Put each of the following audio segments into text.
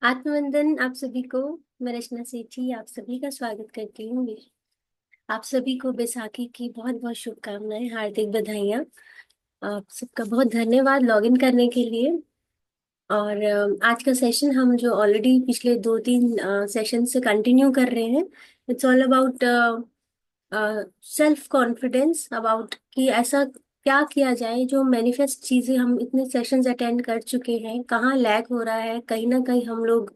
आत्मवंदन आप सभी को। मैं रचना सेठी आप सभी का स्वागत करती हूँ। आप सभी को बैसाखी की बहुत बहुत शुभकामनाएं, हार्दिक बधाइयाँ। आप सबका बहुत धन्यवाद लॉगिन करने के लिए। और आज का सेशन हम जो ऑलरेडी पिछले 2-3 सेशन से कंटिन्यू कर रहे हैं, it's all about self confidence, about कि ऐसा क्या किया जाए जो मैनिफेस्ट चीजें। हम इतने सेशंस अटेंड कर चुके हैं, कहाँ लैग हो रहा है, कहीं ना कहीं हम लोग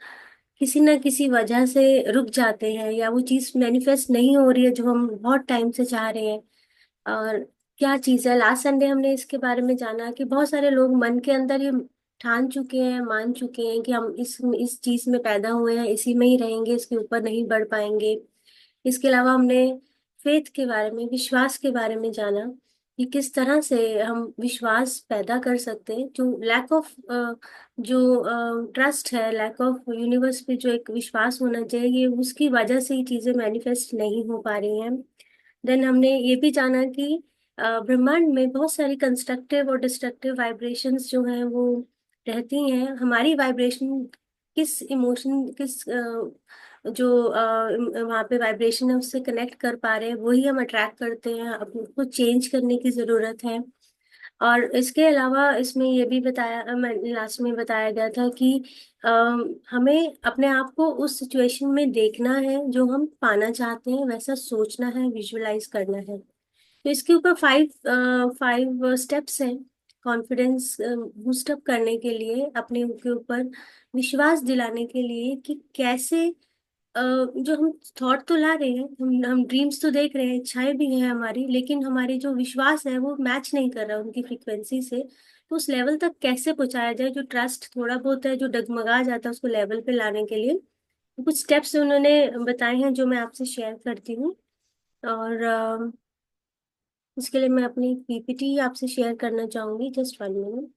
किसी ना किसी वजह से रुक जाते हैं, या वो चीज मैनिफेस्ट नहीं हो रही है जो हम बहुत टाइम से चाह रहे हैं। और क्या चीज है, लास्ट संडे हमने इसके बारे में जाना कि बहुत सारे लोग मन के अंदर ये ठान चुके हैं, मान चुके हैं कि हम इस चीज में पैदा हुए हैं, इसी में ही रहेंगे, इसके ऊपर नहीं बढ़ पाएंगे। इसके अलावा हमने फेथ के बारे में, विश्वास के बारे में जाना कि किस तरह से हम विश्वास पैदा कर सकते हैं। जो लैक ऑफ जो ट्रस्ट है, लैक ऑफ यूनिवर्स पे जो एक विश्वास होना चाहिए, ये उसकी वजह से ही चीजें मैनिफेस्ट नहीं हो पा रही हैं। देन हमने ये भी जाना कि ब्रह्मांड में बहुत सारी कंस्ट्रक्टिव और डिस्ट्रक्टिव वाइब्रेशंस जो हैं वो रहती हैं। हमारी वाइब्रेशन किस इमोशन, किस जो वहाँ पे वाइब्रेशन है उससे कनेक्ट कर पा रहे हैं, वही हम अट्रैक्ट करते हैं। अपने को चेंज करने की जरूरत है। और इसके अलावा इसमें ये भी बताया, मैंने लास्ट में बताया गया था कि हमें अपने आप को उस सिचुएशन में देखना है जो हम पाना चाहते हैं, वैसा सोचना है, विजुअलाइज करना है। तो इसके ऊपर फाइव फाइव स्टेप्स हैं कॉन्फिडेंस बूस्टअप करने के लिए, अपने के ऊपर विश्वास दिलाने के लिए कि कैसे जो हम थॉट तो ला रहे हैं, हम ड्रीम्स तो देख रहे हैं, इच्छाएं भी हैं हमारी, लेकिन हमारी जो विश्वास है वो मैच नहीं कर रहा उनकी फ्रीक्वेंसी से। तो उस लेवल तक कैसे पहुंचाया जाए, जो ट्रस्ट थोड़ा बहुत है जो डगमगा जाता है उसको लेवल पे लाने के लिए कुछ स्टेप्स उन्होंने बताए हैं जो मैं आपसे शेयर करती हूँ। और इसके लिए मैं अपनी पीपीटी आपसे शेयर करना चाहूंगी, जस्ट 1 मिनट।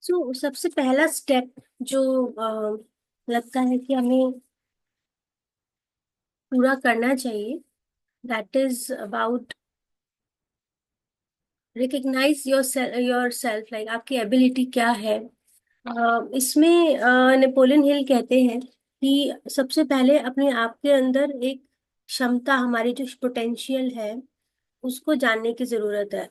सो सबसे पहला स्टेप जो लगता है कि हमें पूरा करना चाहिए, that is about recognise yourself, like आपकी एबिलिटी क्या है। इसमें नेपोलियन हिल कहते हैं कि सबसे पहले अपने आप के अंदर एक क्षमता, हमारी जो पोटेंशियल है उसको जानने की जरूरत है।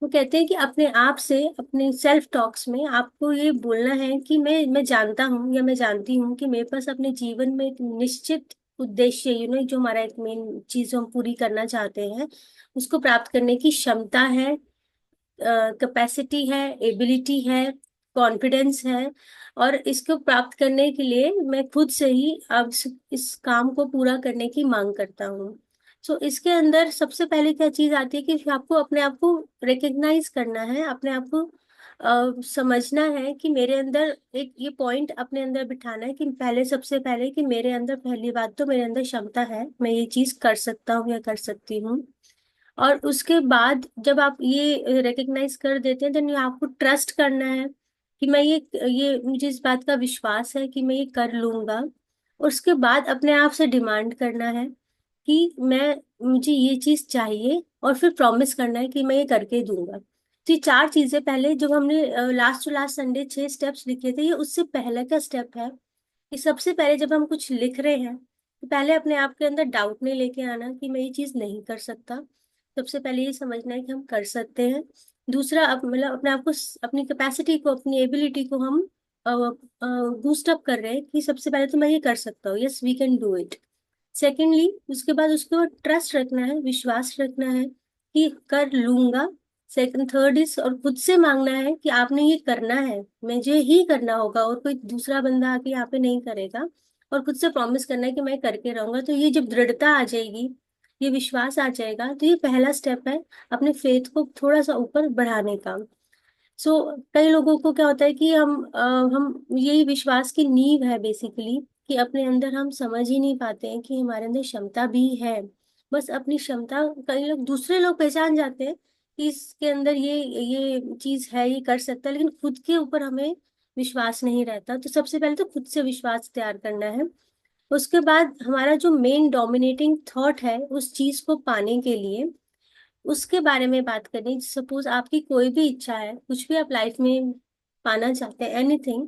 वो कहते हैं कि अपने आप से, अपने सेल्फ टॉक्स में आपको ये बोलना है कि मैं जानता हूँ या मैं जानती हूँ कि मेरे पास अपने जीवन में एक निश्चित उद्देश्य, जो हमारा एक मेन चीज हम पूरी करना चाहते हैं, उसको प्राप्त करने की क्षमता है, कैपेसिटी है, एबिलिटी है, कॉन्फिडेंस है। और इसको प्राप्त करने के लिए मैं खुद से ही अब इस काम को पूरा करने की मांग करता हूँ। सो इसके अंदर सबसे पहले क्या चीज आती है कि आपको अपने आप को रिकग्नाइज करना है, अपने आप को समझना है कि मेरे अंदर एक ये पॉइंट अपने अंदर बिठाना है कि पहले, सबसे पहले कि मेरे अंदर, पहली बात तो मेरे अंदर क्षमता है, मैं ये चीज कर सकता हूँ या कर सकती हूँ। और उसके बाद जब आप ये रिकग्नाइज कर देते हैं, देन आपको ट्रस्ट करना है कि मैं ये मुझे इस बात का विश्वास है कि मैं ये कर लूंगा। उसके बाद अपने आप से डिमांड करना है कि मैं मुझे ये चीज चाहिए, और फिर प्रॉमिस करना है कि मैं ये करके दूंगा। तो ये चार चीजें, पहले जब हमने last to last Sunday 6 steps लिखे थे, ये उससे पहले का स्टेप है कि सबसे पहले जब हम कुछ लिख रहे हैं तो पहले अपने आप के अंदर डाउट नहीं लेके आना कि मैं ये चीज नहीं कर सकता। सबसे पहले ये समझना है कि हम कर सकते हैं। दूसरा, मतलब अपने आप को, अपनी कैपेसिटी को, अपनी एबिलिटी को हम बूस्ट अप कर रहे हैं कि सबसे पहले तो मैं ये कर सकता हूँ, yes we can do it. Secondly, उसके बाद उसको ट्रस्ट रखना है, विश्वास रखना है कि कर लूंगा। सेकंड, थर्ड इज, और खुद से मांगना है कि आपने ये करना है, मुझे ही करना होगा, और कोई दूसरा बंदा आके यहाँ पे नहीं करेगा। और खुद से प्रॉमिस करना है कि मैं करके रहूंगा। तो ये जब दृढ़ता आ जाएगी, ये विश्वास आ जाएगा, तो ये पहला स्टेप है अपने फेथ को थोड़ा सा ऊपर बढ़ाने का। सो कई लोगों को क्या होता है कि हम यही विश्वास की नींव है बेसिकली, कि अपने अंदर हम समझ ही नहीं पाते हैं कि हमारे अंदर क्षमता भी है। बस अपनी क्षमता, कई लोग दूसरे लोग पहचान जाते हैं कि इसके अंदर ये चीज है, ये कर सकता है, लेकिन खुद के ऊपर हमें विश्वास नहीं रहता। तो सबसे पहले तो खुद से विश्वास तैयार करना है। उसके बाद हमारा जो मेन डोमिनेटिंग थॉट है उस चीज को पाने के लिए, उसके बारे में बात करनी। सपोज आपकी कोई भी इच्छा है, कुछ भी आप लाइफ में पाना चाहते हैं, एनीथिंग,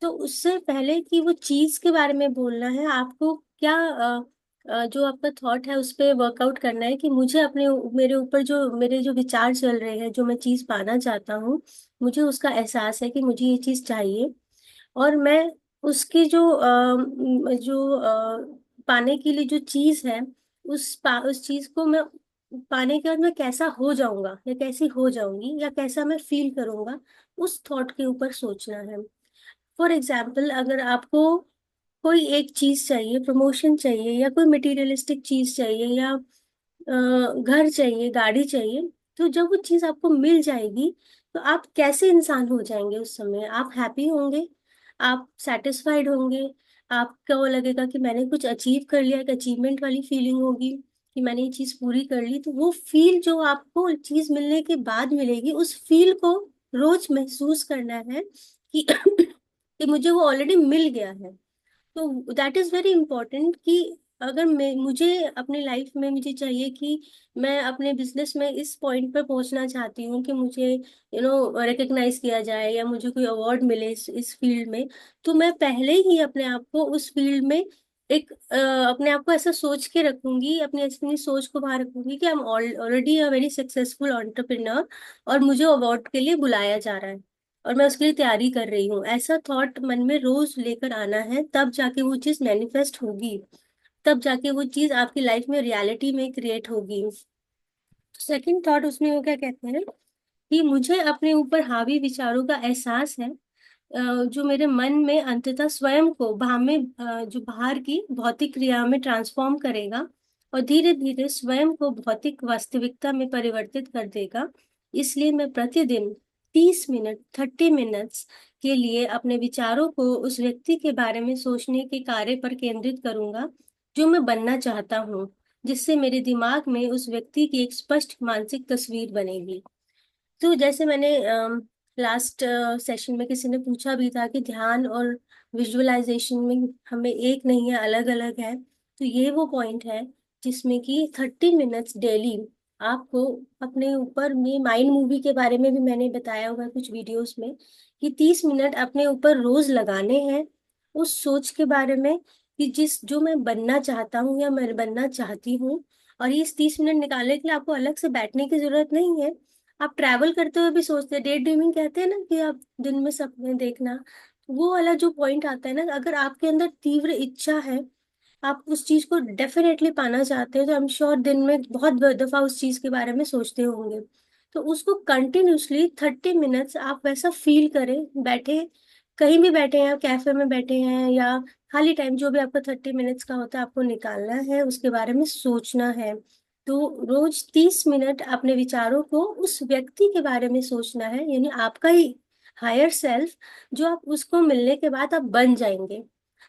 तो उससे पहले कि वो चीज के बारे में बोलना है, आपको क्या जो आपका थॉट है उस पे वर्कआउट करना है कि मुझे अपने, मेरे ऊपर जो मेरे जो विचार चल रहे हैं, जो मैं चीज पाना चाहता हूँ, मुझे उसका एहसास है कि मुझे ये चीज चाहिए। और मैं उसकी पाने के लिए जो चीज है, उस चीज को मैं पाने के बाद मैं कैसा हो जाऊंगा या कैसी हो जाऊंगी या कैसा मैं फील करूंगा, उस थॉट के ऊपर सोचना है। फॉर एग्जाम्पल, अगर आपको कोई एक चीज चाहिए, प्रमोशन चाहिए, या कोई मटेरियलिस्टिक चीज चाहिए, या घर चाहिए, गाड़ी चाहिए, तो जब वो चीज आपको मिल जाएगी तो आप कैसे इंसान हो जाएंगे? उस समय आप हैप्पी होंगे, आप सेटिस्फाइड होंगे, आपको लगेगा कि मैंने कुछ अचीव कर लिया, एक अचीवमेंट वाली फीलिंग होगी कि मैंने ये चीज पूरी कर ली। तो वो फील जो आपको चीज मिलने के बाद मिलेगी, उस फील को रोज महसूस करना है कि कि मुझे वो ऑलरेडी मिल गया है। तो दैट इज वेरी इंपॉर्टेंट कि अगर मैं, मुझे अपनी लाइफ में मुझे चाहिए कि मैं अपने बिजनेस में इस पॉइंट पर पहुंचना चाहती हूँ कि मुझे रिकग्नाइज किया जाए या मुझे कोई अवार्ड मिले इस फील्ड में, तो मैं पहले ही अपने आप को उस फील्ड में अपने आप को ऐसा सोच के रखूंगी, अपनी सोच को बाहर रखूंगी कि I am already a very successful entrepreneur और मुझे अवार्ड के लिए बुलाया जा रहा है और मैं उसके लिए तैयारी कर रही हूँ। ऐसा थॉट मन में रोज लेकर आना है, तब जाके वो चीज मैनिफेस्ट होगी, तब जाके वो चीज आपकी लाइफ में रियलिटी में क्रिएट होगी। सेकंड थॉट उसमें वो क्या कहते हैं कि मुझे अपने ऊपर हावी विचारों का एहसास है, जो मेरे मन में अंततः स्वयं को जो बाहर की भौतिक क्रिया में ट्रांसफॉर्म करेगा और धीरे धीरे स्वयं को भौतिक वास्तविकता में परिवर्तित कर देगा। इसलिए मैं प्रतिदिन 30 मिनट, 30 मिनट्स के लिए अपने विचारों को उस व्यक्ति के बारे में सोचने के कार्य पर केंद्रित करूंगा जो मैं बनना चाहता हूँ, जिससे मेरे दिमाग में उस व्यक्ति की एक स्पष्ट मानसिक तस्वीर बनेगी। तो जैसे मैंने लास्ट सेशन में किसी ने पूछा भी था कि ध्यान और विजुअलाइजेशन में हमें एक नहीं है, अलग अलग है। तो ये वो पॉइंट है जिसमें कि 30 मिनट्स डेली आपको अपने ऊपर में, माइंड मूवी के बारे में भी मैंने बताया हुआ है कुछ वीडियोस में, कि 30 मिनट अपने ऊपर रोज लगाने हैं उस सोच के बारे में कि जिस जो मैं बनना चाहता हूँ या मैं बनना चाहती हूँ। और ये 30 मिनट निकालने के लिए आपको अलग से बैठने की जरूरत नहीं है। आप ट्रैवल करते हुए भी सोचते हैं, डे ड्रीमिंग कहते हैं ना, कि आप दिन में सपने देखना, वो वाला जो पॉइंट आता है ना, अगर आपके अंदर तीव्र इच्छा है, आप उस चीज को डेफिनेटली पाना चाहते हैं, तो आई एम श्योर दिन में बहुत दफा उस चीज के बारे में सोचते होंगे। तो उसको कंटिन्यूसली 30 मिनट्स आप वैसा फील करें, बैठे, कहीं भी बैठे हैं, कैफे में बैठे हैं या खाली टाइम, जो भी आपका 30 मिनट्स का होता है, आपको निकालना है, उसके बारे में सोचना है। तो रोज 30 मिनट अपने विचारों को उस व्यक्ति के बारे में सोचना है, यानी आपका ही हायर सेल्फ, जो आप उसको मिलने के बाद आप बन जाएंगे।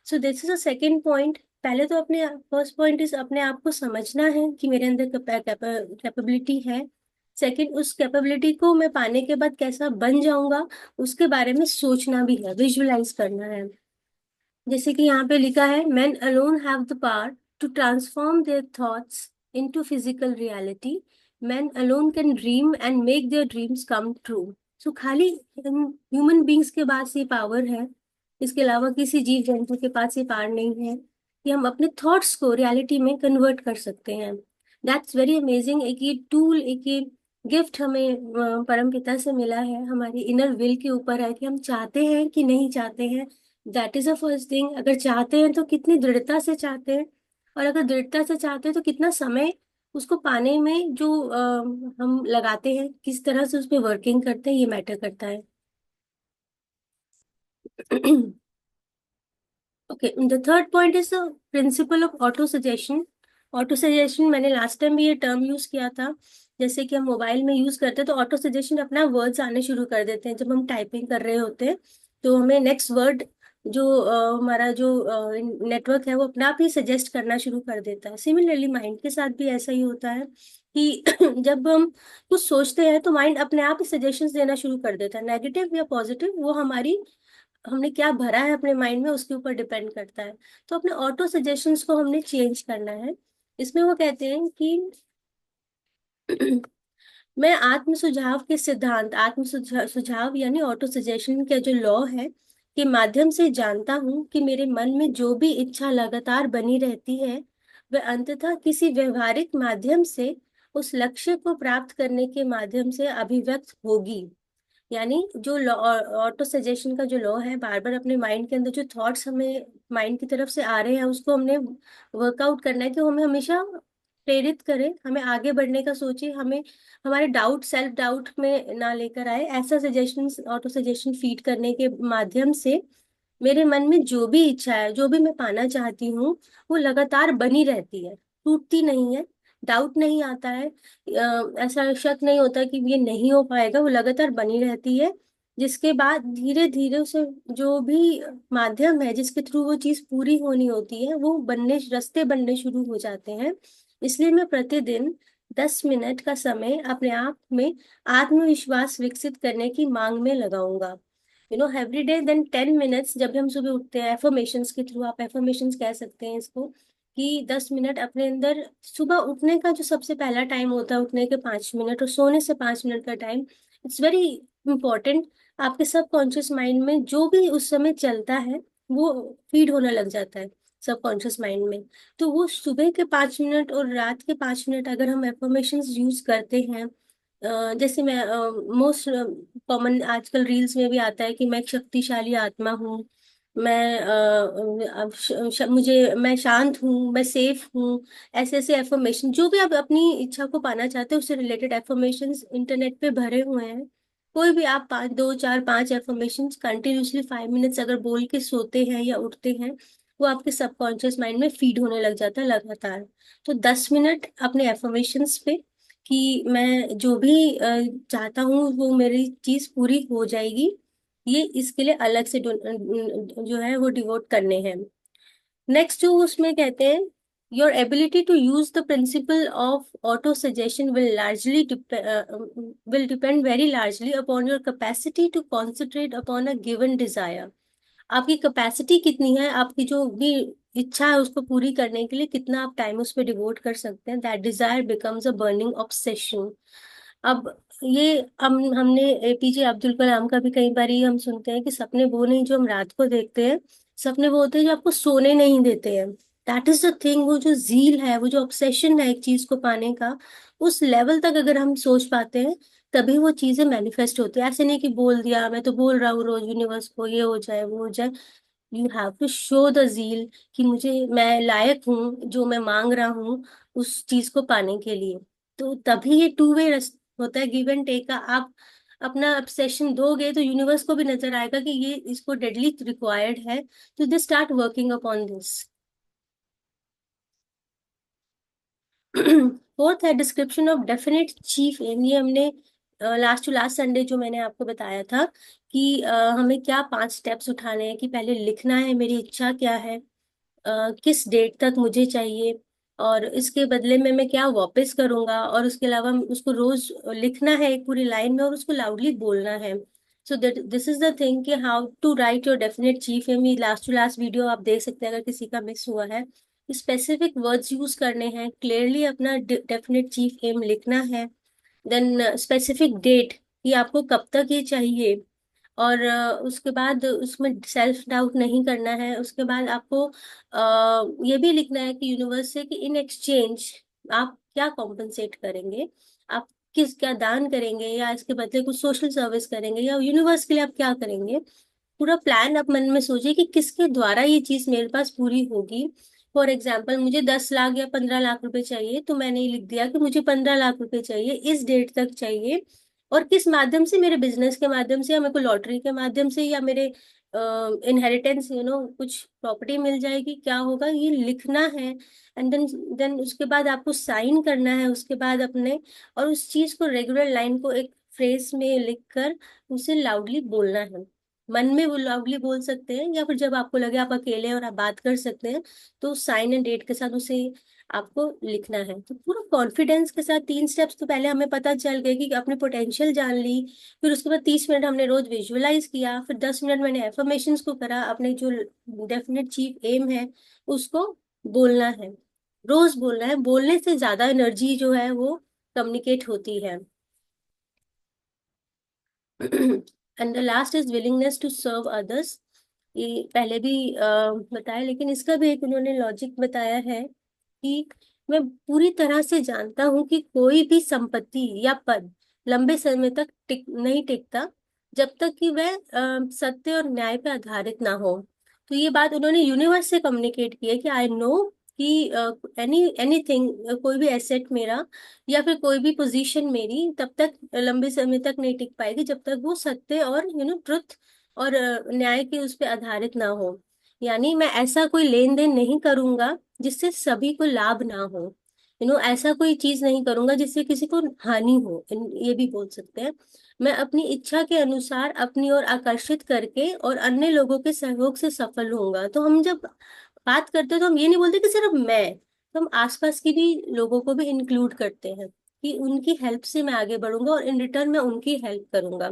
So this is a second point. पहले तो अपने, फर्स्ट पॉइंट इज अपने आप को समझना है कि मेरे अंदर कैपेबिलिटी है। सेकंड, उस कैपेबिलिटी को मैं पाने के बाद कैसा बन जाऊंगा, उसके बारे में सोचना भी है, विजुअलाइज करना है। जैसे कि यहाँ पे लिखा है, men alone have the power to transform their thoughts into physical reality. Men alone can dream and make their dreams come true. So खाली ह्यूमन बींग्स के पास ये पावर है, इसके अलावा किसी जीव जंतु के पास ये पावर नहीं है कि हम अपने थॉट्स को रियलिटी में कन्वर्ट कर सकते हैं। That's very amazing. एक ये टूल, एक ये गिफ्ट हमें परम पिता से मिला है, हमारी इनर विल के ऊपर है कि हम चाहते हैं कि नहीं चाहते हैं। That is a first thing. अगर चाहते हैं तो कितनी दृढ़ता से चाहते हैं, और अगर दृढ़ता से चाहते हैं तो कितना समय उसको पाने में जो हम लगाते हैं, किस तरह से उस पर वर्किंग करते हैं, ये मैटर करता है। Okay, the third point is the principle of auto suggestion. Auto suggestion, मैंने लास्ट टाइम भी ये टर्म यूज किया था। जैसे कि हम मोबाइल में यूज करते हैं तो ऑटो सजेशन अपना वर्ड्स आने शुरू कर देते हैं जब हम टाइपिंग कर रहे होते हैं, तो हमें नेक्स्ट वर्ड जो हमारा जो नेटवर्क है वो अपने आप ही सजेस्ट करना शुरू कर देता है। सिमिलरली माइंड के साथ भी ऐसा ही होता है कि जब हम कुछ सोचते हैं तो माइंड अपने आप ही सजेशंस देना शुरू कर देता है, नेगेटिव या पॉजिटिव, वो हमारी हमने क्या भरा है अपने माइंड में उसके ऊपर डिपेंड करता है। तो अपने ऑटो सजेशंस को हमने चेंज करना है। इसमें वो कहते हैं कि मैं आत्म सुझाव के सिद्धांत, आत्म सुझाव यानी ऑटो सजेशन का जो लॉ है, के माध्यम से जानता हूँ कि मेरे मन में जो भी इच्छा लगातार बनी रहती है वह अंततः किसी व्यवहारिक माध्यम से उस लक्ष्य को प्राप्त करने के माध्यम से अभिव्यक्त होगी। यानी जो लॉ, ऑटो सजेशन का जो लॉ है, बार बार अपने माइंड के अंदर जो थॉट्स हमें माइंड की तरफ से आ रहे हैं उसको हमने वर्कआउट करना है कि वो हमें हमेशा प्रेरित करे, हमें आगे बढ़ने का सोचे, हमें हमारे डाउट, सेल्फ डाउट में ना लेकर आए। ऐसा सजेशन, ऑटो सजेशन फीड करने के माध्यम से मेरे मन में जो भी इच्छा है, जो भी मैं पाना चाहती हूँ, वो लगातार बनी रहती है, टूटती नहीं है। डाउट नहीं आता है, ऐसा शक नहीं होता कि ये नहीं हो पाएगा, वो लगातार बनी रहती है। जिसके बाद धीरे धीरे उसे जो भी माध्यम है जिसके थ्रू वो चीज पूरी होनी होती है, वो बनने, रास्ते बनने शुरू हो जाते हैं। इसलिए मैं प्रतिदिन 10 मिनट का समय अपने आप में आत्मविश्वास विकसित करने की मांग में लगाऊंगा। Every day, then 10 minutes. जब भी हम सुबह उठते हैं, एफर्मेशंस के थ्रू, आप एफर्मेशंस कह सकते हैं इसको, कि 10 मिनट अपने अंदर, सुबह उठने का जो सबसे पहला टाइम होता है, उठने के 5 मिनट और सोने से 5 मिनट का टाइम, इट्स वेरी इंपॉर्टेंट। आपके सबकॉन्शियस माइंड में जो भी उस समय चलता है वो फीड होने लग जाता है सबकॉन्शियस माइंड में। तो वो सुबह के 5 मिनट और रात के 5 मिनट अगर हम एफर्मेशंस यूज करते हैं, जैसे मैं, मोस्ट कॉमन आजकल रील्स में भी आता है कि मैं एक शक्तिशाली आत्मा हूँ, मैं मैं शांत हूँ, मैं सेफ हूँ। ऐसे ऐसे एफर्मेशन, जो भी आप अपनी इच्छा को पाना चाहते हो उससे रिलेटेड एफर्मेशंस इंटरनेट पे भरे हुए हैं। कोई भी आप पाँच, दो, चार, पांच एफर्मेशंस कंटिन्यूसली 5 मिनट्स अगर बोल के सोते हैं या उठते हैं, वो आपके सबकॉन्शियस माइंड में फीड होने लग जाता है लगातार। तो 10 मिनट अपने एफर्मेशंस पे, कि मैं जो भी चाहता हूँ वो मेरी चीज पूरी हो जाएगी, ये इसके लिए अलग से जो है वो डिवोट करने हैं। नेक्स्ट जो उसमें कहते हैं, your ability to use the principle of autosuggestion will depend very largely upon your capacity to concentrate upon a given desire. आपकी कैपेसिटी कितनी है, आपकी जो भी इच्छा है उसको पूरी करने के लिए कितना आप टाइम उस पर डिवोट कर सकते हैं, that desire becomes a burning obsession. अब ये हमने एपीजे अब्दुल कलाम का भी कई बार हम सुनते हैं कि सपने वो नहीं जो हम रात को देखते हैं, सपने वो होते हैं जो आपको सोने नहीं देते हैं। दैट इज द थिंग, वो जो जील है, वो जो ऑब्सेशन है एक चीज को पाने का, उस लेवल तक अगर हम सोच पाते हैं तभी वो चीजें मैनिफेस्ट होती है। ऐसे नहीं कि बोल दिया, मैं तो बोल रहा हूँ रोज यूनिवर्स को ये हो जाए वो हो जाए। You have to show the zeal कि मुझे, मैं लायक हूँ जो मैं मांग रहा हूँ उस चीज को पाने के लिए। तो तभी ये टू वे होता है, गिव एंड टेक का। आप अपना obsession दोगे तो यूनिवर्स को भी नजर आएगा कि ये इसको डेडली रिक्वायर्ड है, तो they start working upon this. Fourth है description of definite chief aim. ये हमने लास्ट टू लास्ट संडे जो मैंने आपको बताया था कि हमें क्या 5 स्टेप्स उठाने हैं, कि पहले लिखना है मेरी इच्छा क्या है, किस डेट तक मुझे चाहिए, और इसके बदले में मैं क्या वापस करूंगा, और उसके अलावा उसको रोज लिखना है एक पूरी लाइन में और उसको लाउडली बोलना है। So that this is the thing कि how to write your definite chief aim. ये लास्ट टू लास्ट वीडियो आप देख सकते हैं अगर किसी का मिस हुआ है। स्पेसिफिक वर्ड्स यूज करने हैं, क्लियरली अपना डेफिनेट चीफ एम लिखना है। देन स्पेसिफिक डेट, कि आपको कब तक ये चाहिए, और उसके बाद उसमें सेल्फ डाउट नहीं करना है। उसके बाद आपको ये भी लिखना है कि यूनिवर्स से कि इन एक्सचेंज आप क्या कॉम्पनसेट करेंगे, आप किस, क्या दान करेंगे, या इसके बदले कुछ सोशल सर्विस करेंगे, या यूनिवर्स के लिए आप क्या करेंगे। पूरा प्लान आप मन में सोचिए कि किसके द्वारा ये चीज मेरे पास पूरी होगी। फॉर एग्जाम्पल, मुझे 10 लाख या 15 लाख रुपए चाहिए, तो मैंने ये लिख दिया कि मुझे 15 लाख रुपए चाहिए, इस डेट तक चाहिए, और किस माध्यम से, मेरे बिजनेस के माध्यम से, या मेरे को लॉटरी के माध्यम से, या मेरे इनहेरिटेंस, कुछ प्रॉपर्टी मिल जाएगी, क्या होगा, ये लिखना है। एंड देन उसके बाद आपको साइन करना है उसके बाद अपने, और उस चीज को रेगुलर लाइन को एक फ्रेज में लिखकर उसे लाउडली बोलना है। मन में वो लाउडली बोल सकते हैं, या फिर जब आपको लगे आप अकेले हैं और आप बात कर सकते हैं, तो साइन एंड डेट के साथ उसे आपको लिखना है। तो पूरा कॉन्फिडेंस के साथ 3 स्टेप्स तो पहले हमें पता चल गए कि अपनी पोटेंशियल जान ली। फिर उसके बाद 30 मिनट हमने रोज विजुअलाइज किया, फिर 10 मिनट मैंने एफर्मेशंस को करा, अपने जो डेफिनेट चीफ एम है उसको बोलना है। रोज बोलना है, बोलने से ज्यादा एनर्जी जो है वो कम्युनिकेट होती है। And the last is willingness to serve others. ये पहले भी बताया, लेकिन इसका भी एक उन्होंने लॉजिक बताया है कि मैं पूरी तरह से जानता हूं कि कोई भी संपत्ति या पद लंबे समय तक नहीं टिकता, जब तक कि वह सत्य और न्याय पर आधारित ना हो। तो ये बात उन्होंने यूनिवर्स से कम्युनिकेट की है कि आई नो कि एनी एनीथिंग, कोई भी एसेट मेरा या फिर कोई भी पोजीशन मेरी तब तक लंबे समय तक नहीं टिक पाएगी, जब तक वो सत्य और ट्रुथ और न्याय के उस पर आधारित ना हो। यानी मैं ऐसा कोई लेन देन नहीं करूंगा जिससे सभी को लाभ ना हो। ऐसा कोई चीज नहीं करूंगा जिससे किसी को हानि हो, ये भी बोल सकते हैं। मैं अपनी इच्छा के अनुसार अपनी ओर आकर्षित करके और अन्य लोगों के सहयोग से सफल होऊंगा। तो हम जब बात करते हैं तो हम ये नहीं बोलते कि सिर्फ मैं, तो हम आसपास की भी लोगों को भी इंक्लूड करते हैं कि उनकी हेल्प से मैं आगे बढ़ूंगा और इन रिटर्न मैं उनकी हेल्प करूंगा।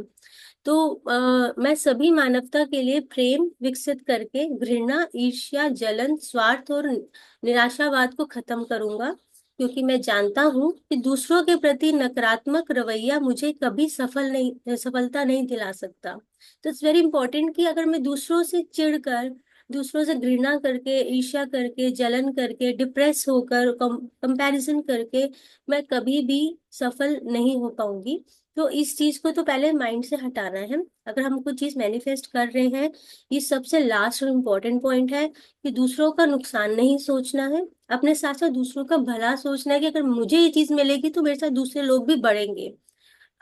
तो मैं सभी मानवता के लिए प्रेम विकसित करके घृणा, ईर्ष्या, जलन, स्वार्थ और निराशावाद को खत्म करूंगा, क्योंकि मैं जानता हूं कि दूसरों के प्रति नकारात्मक रवैया मुझे कभी सफलता नहीं दिला सकता। तो इट्स वेरी इंपॉर्टेंट कि अगर मैं दूसरों से चिढ़कर, दूसरों से घृणा करके, ईर्ष्या करके, जलन करके, डिप्रेस होकर, कंपैरिजन करके मैं कभी भी सफल नहीं हो पाऊंगी। तो इस चीज को तो पहले माइंड से हटाना है। अगर हम कुछ चीज मैनिफेस्ट कर रहे हैं, ये सबसे लास्ट और इम्पोर्टेंट पॉइंट है कि दूसरों का नुकसान नहीं सोचना है, अपने साथ साथ दूसरों का भला सोचना है कि अगर मुझे ये चीज मिलेगी तो मेरे साथ दूसरे लोग भी बढ़ेंगे।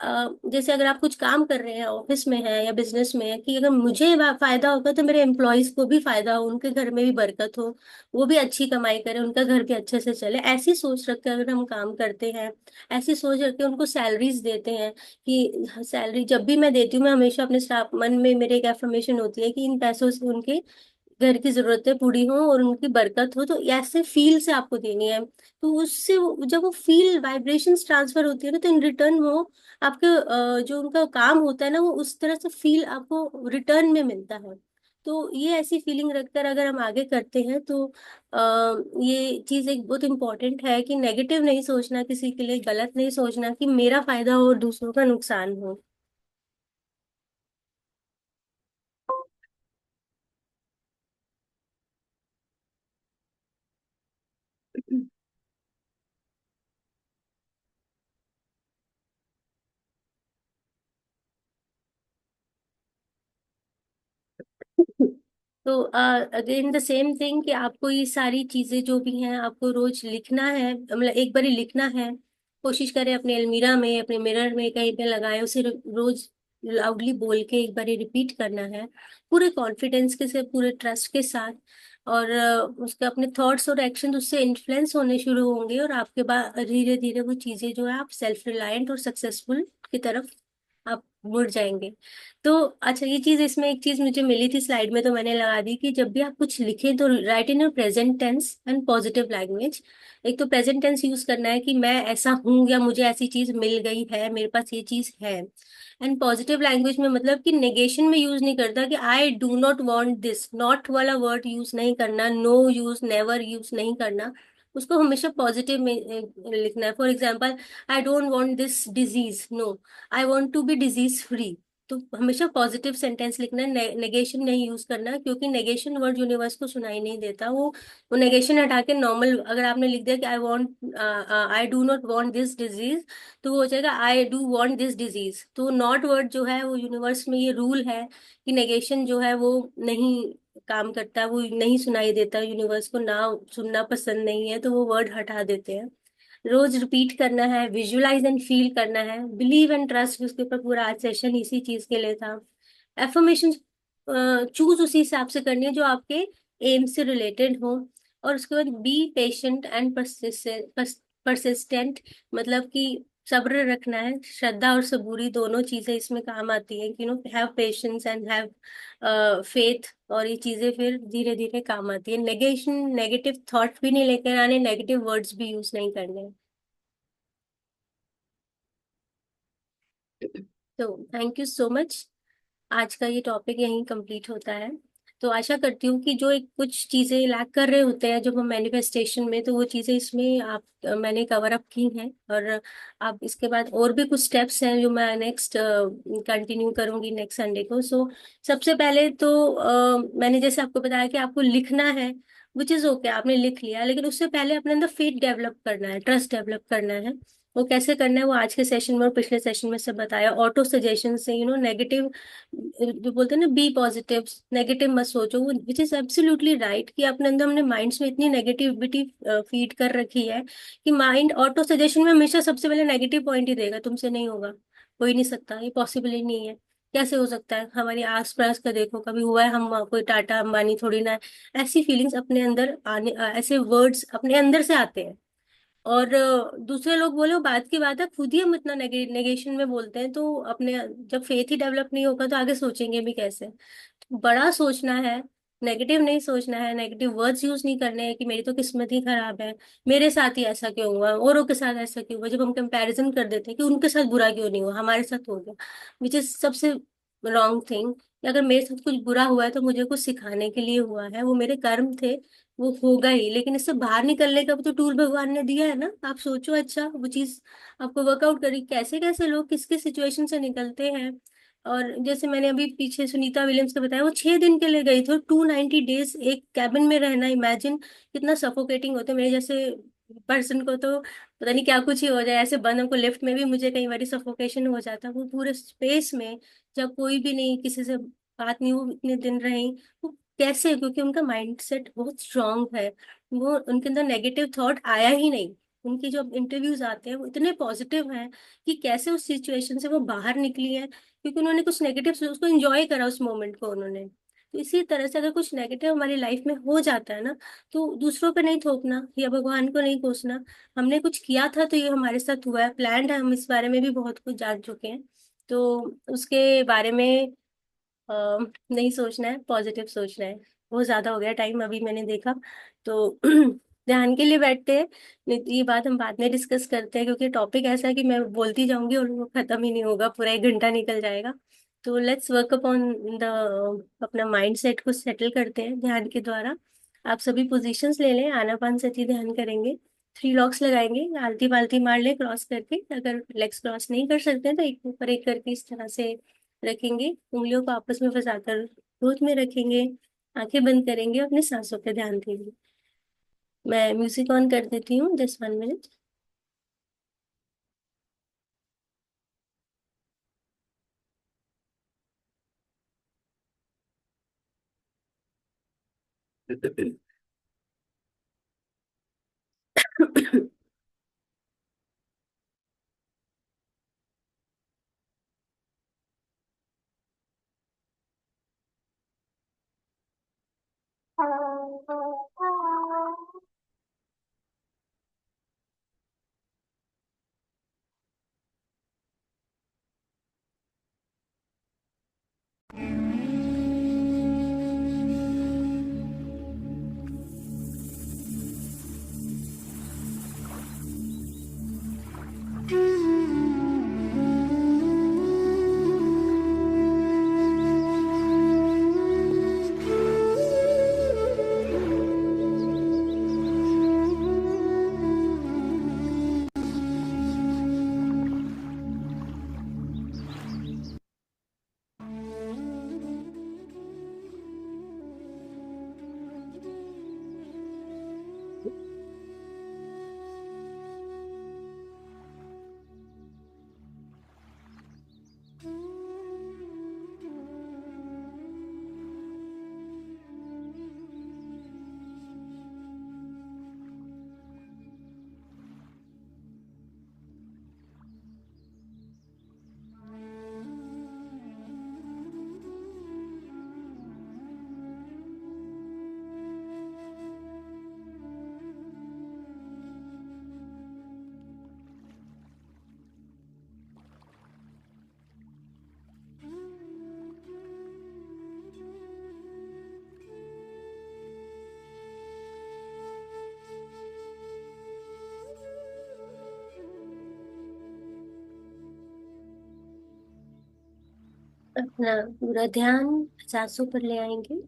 जैसे अगर आप कुछ काम कर रहे हैं, ऑफिस में है या बिजनेस में है, कि अगर मुझे फायदा होगा तो मेरे एम्प्लॉयज को भी फायदा हो, उनके घर में भी बरकत हो, वो भी अच्छी कमाई करें, उनका घर भी अच्छे से चले। ऐसी सोच रख के अगर हम काम करते हैं, ऐसी सोच रख के उनको सैलरीज देते हैं, कि सैलरी जब भी मैं देती हूँ, मैं हमेशा अपने स्टाफ, मन में मेरे एक एफर्मेशन होती है कि इन पैसों से उनके घर की जरूरतें पूरी हो और उनकी बरकत हो। तो ऐसे फील से आपको देनी है। तो उससे जब वो फील वाइब्रेशंस ट्रांसफर होती है ना, तो इन रिटर्न वो आपके जो उनका काम होता है ना, वो उस तरह से फील आपको रिटर्न में मिलता है। तो ये ऐसी फीलिंग रखकर अगर हम आगे करते हैं तो ये चीज एक बहुत इंपॉर्टेंट है कि नेगेटिव नहीं सोचना, किसी के लिए गलत नहीं सोचना कि मेरा फायदा हो और दूसरों का नुकसान हो। तो अगेन द सेम थिंग कि आपको ये सारी चीजें जो भी हैं आपको रोज लिखना है, मतलब एक बार ही लिखना है। कोशिश करें अपने अलमीरा में, अपने मिरर में कहीं पे लगाएं, उसे रोज लाउडली बोल के एक बार ही रिपीट करना है, पूरे कॉन्फिडेंस के से, पूरे ट्रस्ट के साथ। और उसके अपने थॉट्स और एक्शन उससे इन्फ्लुएंस होने शुरू होंगे, और आपके बाद धीरे धीरे वो चीजें जो है आप सेल्फ रिलायंट और सक्सेसफुल की तरफ आप मुड़ जाएंगे। तो अच्छा, ये चीज, इसमें एक चीज मुझे मिली थी स्लाइड में, तो मैंने लगा दी कि जब भी आप कुछ लिखें तो write in your present tense and positive language. एक तो प्रेजेंट टेंस यूज करना है कि मैं ऐसा हूं, या मुझे ऐसी चीज मिल गई है, मेरे पास ये चीज है। एंड पॉजिटिव लैंग्वेज में मतलब कि नेगेशन में यूज नहीं करता, कि I do not want this, not वाला वर्ड यूज नहीं करना, नो यूज, नेवर यूज नहीं करना। उसको हमेशा पॉजिटिव में लिखना है। For example, I don't want this disease, no, I want to be disease free. तो हमेशा पॉजिटिव सेंटेंस लिखना है, नेगेशन नहीं यूज करना, क्योंकि नेगेशन वर्ड यूनिवर्स को सुनाई नहीं देता। वो नेगेशन हटा के नॉर्मल अगर आपने लिख दिया कि I want, I do not want this disease, तो वो हो जाएगा I do want this disease. तो नॉट वर्ड जो है वो यूनिवर्स में ये रूल है कि नेगेशन जो है वो नहीं काम करता, वो नहीं सुनाई देता, यूनिवर्स को ना सुनना पसंद नहीं है, तो वो वर्ड हटा देते हैं। रोज रिपीट करना है, विजुलाइज एंड फील करना है, बिलीव एंड ट्रस्ट, उसके ऊपर पूरा आज सेशन इसी चीज के लिए था। एफर्मेशन चूज उसी हिसाब से करनी है जो आपके एम से रिलेटेड हो। और उसके बाद बी पेशेंट एंड परसिस्टेंट, मतलब कि सब्र रखना है, श्रद्धा और सबूरी दोनों चीजें इसमें काम आती हैं, have patience and have faith, और ये चीजें फिर धीरे धीरे काम आती है। नेगेशन, नेगेटिव थॉट भी नहीं लेकर आने, नेगेटिव वर्ड्स भी यूज नहीं करने। तो थैंक यू सो मच। आज का ये टॉपिक यहीं कंप्लीट होता है। तो आशा करती हूँ कि जो एक कुछ चीजें लैक कर रहे होते हैं जब हम मैनिफेस्टेशन में, तो वो चीजें इसमें आप मैंने कवर अप की हैं। और आप इसके बाद और भी कुछ स्टेप्स हैं जो मैं नेक्स्ट कंटिन्यू करूंगी नेक्स्ट संडे को। सो सबसे पहले तो मैंने जैसे आपको बताया कि आपको लिखना है, विच इज ओके, आपने लिख लिया, लेकिन उससे पहले अपने अंदर फेथ डेवलप करना है, ट्रस्ट डेवलप करना है। वो कैसे करना है वो आज के सेशन में और पिछले सेशन में सब बताया। ऑटो सजेशन से, नेगेटिव, जो बोलते हैं ना, बी पॉजिटिव, नेगेटिव मत सोचो, वो विच इज एब्सोल्युटली राइट, कि अपने अंदर हमने माइंड्स में इतनी नेगेटिविटी फीड कर रखी है कि माइंड ऑटो सजेशन में हमेशा सबसे पहले नेगेटिव पॉइंट ही देगा। तुमसे नहीं होगा, हो ही नहीं सकता, ये पॉसिबल ही नहीं है। कैसे हो सकता है? हमारे आस पास का देखो, कभी हुआ है? हम कोई टाटा अंबानी थोड़ी ना है। ऐसी फीलिंग्स अपने अंदर आने, ऐसे वर्ड्स अपने अंदर से आते हैं। और दूसरे लोग बोले वो बात की बात है, खुद ही हम इतना नेगेशन में बोलते हैं, तो अपने जब फेथ ही डेवलप नहीं होगा तो आगे सोचेंगे भी कैसे? तो बड़ा सोचना है, नेगेटिव नहीं सोचना है, नेगेटिव वर्ड्स यूज नहीं करने हैं कि मेरी तो किस्मत ही खराब है, मेरे साथ ही ऐसा क्यों हुआ, औरों के साथ ऐसा क्यों हुआ। जब हम कंपैरिजन कर देते हैं कि उनके साथ बुरा क्यों नहीं हुआ, हमारे साथ हो गया, विच इज सबसे रॉन्ग थिंग। अगर मेरे साथ कुछ बुरा हुआ है तो मुझे कुछ सिखाने के लिए हुआ है, वो मेरे कर्म थे, वो होगा ही। लेकिन इससे बाहर निकलने का भी तो टूल भगवान ने दिया है ना। आप सोचो, अच्छा वो चीज आपको वर्कआउट करी, कैसे कैसे लोग किस किस सिचुएशन से निकलते हैं। और जैसे मैंने अभी पीछे सुनीता विलियम्स का बताया, वो 6 दिन के लिए गई थी, 290 डेज एक कैबिन में रहना, इमेजिन कितना सफोकेटिंग होता है। मेरे जैसे पर्सन को तो पता नहीं क्या कुछ ही हो जाए, ऐसे बंद हमको लिफ्ट में भी मुझे कई बार सफोकेशन हो जाता। वो पूरे स्पेस में जब कोई भी नहीं, किसी से बात नहीं, वो इतने दिन रही। वो कैसे? क्योंकि उनका माइंडसेट बहुत स्ट्रांग है, वो उनके अंदर नेगेटिव थॉट आया ही नहीं। उनके जो इंटरव्यूज आते हैं वो इतने पॉजिटिव हैं कि कैसे उस सिचुएशन से वो बाहर निकली है, क्योंकि उन्होंने कुछ नेगेटिव उसको एंजॉय करा, उस मोमेंट को उन्होंने। तो इसी तरह से अगर कुछ नेगेटिव हमारी लाइफ में हो जाता है ना, तो दूसरों पे नहीं थोपना या भगवान को नहीं कोसना। हमने कुछ किया था तो ये हमारे साथ हुआ है, प्लान्ड है, हम इस बारे में भी बहुत कुछ जान चुके हैं। तो उसके बारे में नहीं सोचना है, पॉजिटिव सोचना है। बहुत ज्यादा हो गया टाइम अभी मैंने देखा, तो ध्यान के लिए बैठते हैं। नहीं तो ये बात हम बाद में डिस्कस करते हैं, क्योंकि टॉपिक ऐसा है कि मैं बोलती जाऊंगी और वो खत्म ही नहीं होगा, पूरा 1 घंटा निकल जाएगा। तो लेट्स वर्क अपॉन द, अपना माइंड सेट को सेटल करते हैं ध्यान के द्वारा। आप सभी पोजीशंस ले लें, आनापानसती ध्यान करेंगे। 3 लॉक्स लगाएंगे, आलती पालती मार ले क्रॉस करके। अगर लेग्स क्रॉस नहीं कर सकते हैं तो एक ऊपर एक करके इस तरह से रखेंगे, उंगलियों को आपस में फंसाकर गोद में रखेंगे। आंखें बंद करेंगे, अपने सांसों पर ध्यान देंगे। मैं म्यूजिक ऑन कर देती हूँ, जस्ट 1 मिनट। अपना पूरा ध्यान सांसों पर ले आएंगे।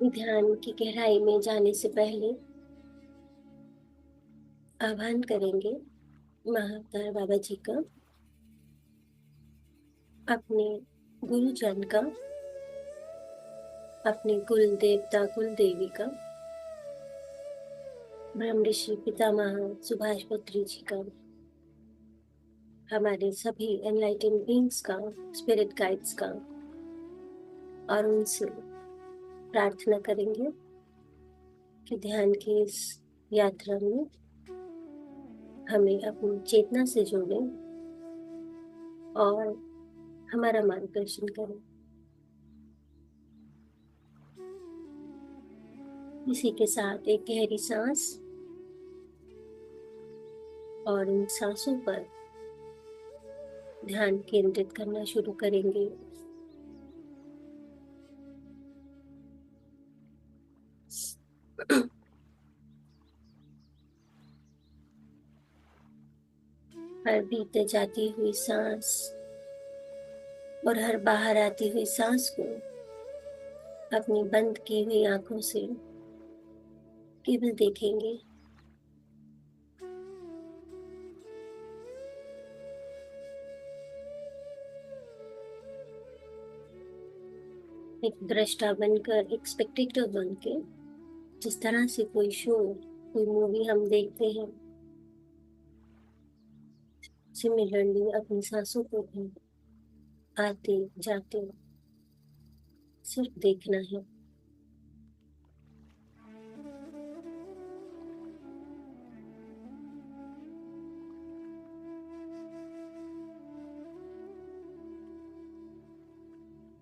ध्यान की गहराई में जाने से पहले आह्वान करेंगे महाअवतार बाबा जी का, अपने गुरुजन का, अपने कुल देवता कुल देवी का, ब्रह्म ऋषि पितामह सुभाष पत्री जी का, हमारे सभी एनलाइटेंड बीइंग्स का, स्पिरिट गाइड्स का, और उनसे प्रार्थना करेंगे कि ध्यान की इस यात्रा में हमें अपनी चेतना से जोड़ें और हमारा मार्गदर्शन करें। इसी के साथ एक गहरी सांस, और इन सांसों पर ध्यान केंद्रित करना शुरू करेंगे। हर भीतर जाती हुई सांस और हर बाहर आती हुई सांस को अपनी बंद की हुई आंखों से केवल देखेंगे। एक दृष्टा बनकर, एक स्पेक्टेटर बनकर, जिस तरह से कोई शो, कोई मूवी हम देखते हैं, सिमिलरली अपनी सांसों को भी आते जाते सिर्फ देखना है।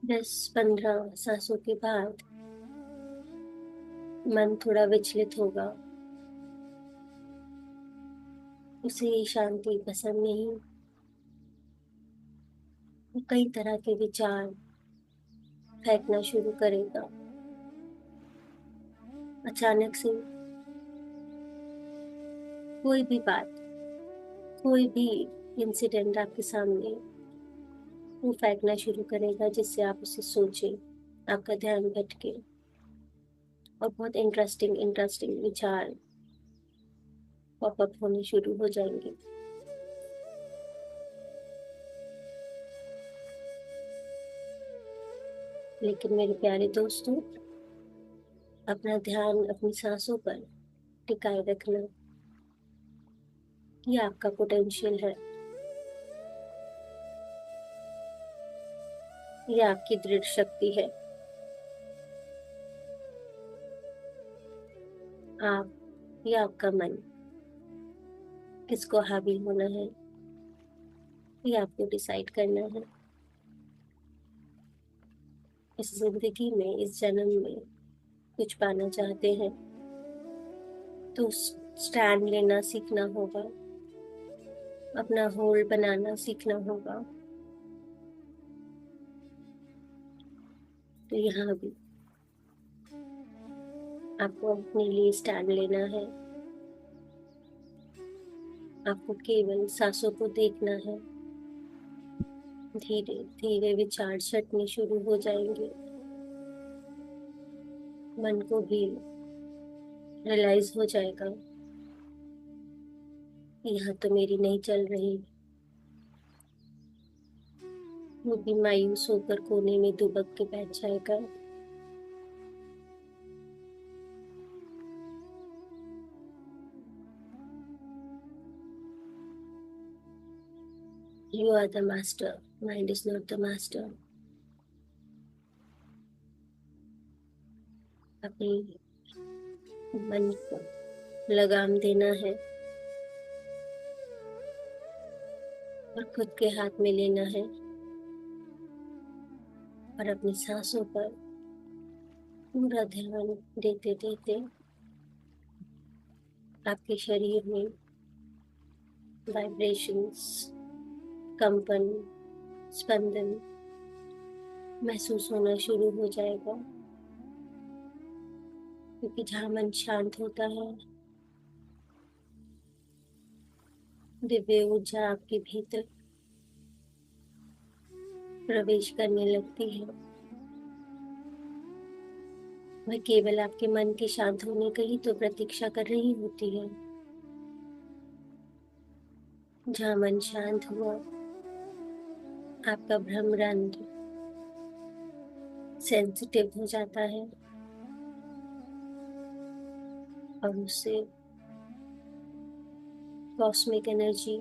दस 15 सांसों के बाद मन थोड़ा विचलित होगा, उसे ये शांति पसंद नहीं, वो कई तरह के विचार फेंकना शुरू करेगा। अचानक से कोई भी बात, कोई भी इंसिडेंट आपके सामने वो फेंकना शुरू करेगा जिससे आप उसे सोचें, आपका ध्यान भटके और बहुत इंटरेस्टिंग इंटरेस्टिंग विचार पॉपअप होने शुरू हो जाएंगे। लेकिन मेरे प्यारे दोस्तों, अपना ध्यान अपनी सांसों पर टिकाए रखना, ये आपका पोटेंशियल है, ये आपकी दृढ़ शक्ति है। आप या आपका मन किसको हावी होना है, ये आपको डिसाइड करना है। इस जिंदगी में, इस जन्म में कुछ पाना चाहते हैं तो स्टैंड लेना सीखना होगा, अपना होल्ड बनाना सीखना होगा। तो यहाँ भी आपको अपने लिए स्टैंड लेना है। आपको केवल सांसों को देखना है। धीरे धीरे विचार छटने शुरू हो जाएंगे। मन को भी रियलाइज हो जाएगा, यहाँ तो मेरी नहीं चल रही। वो भी मायूस होकर कोने में दुबक के बैठ जाएगा। You are the master. Mind is not the master. अपनी मन को लगाम देना है। और खुद के हाथ में लेना है और अपनी सांसों पर पूरा ध्यान देते देते आपके शरीर में वाइब्रेशंस, कंपन, स्पंदन महसूस होना शुरू हो जाएगा। क्योंकि जहाँ मन शांत होता है, दिव्य ऊर्जा आपके भीतर प्रवेश करने लगती है। वह केवल आपके मन के शांत होने की ही तो प्रतीक्षा कर रही होती है। जहाँ मन शांत हुआ, आपका ब्रह्मरंध्र सेंसिटिव हो जाता है और उससे कॉस्मिक एनर्जी,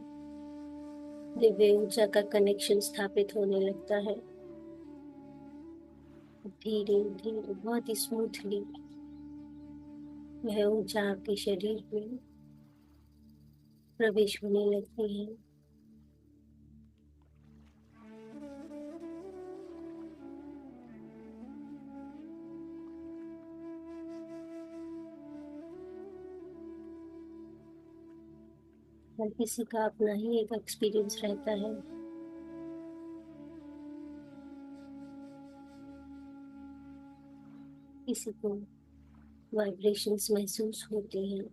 दिव्य ऊर्जा का कनेक्शन स्थापित होने लगता है। धीरे धीरे, बहुत ही स्मूथली वह ऊर्जा आपके शरीर में प्रवेश होने लगती है। हर किसी का अपना ही एक एक्सपीरियंस रहता है। किसी को वाइब्रेशंस महसूस होती हैं,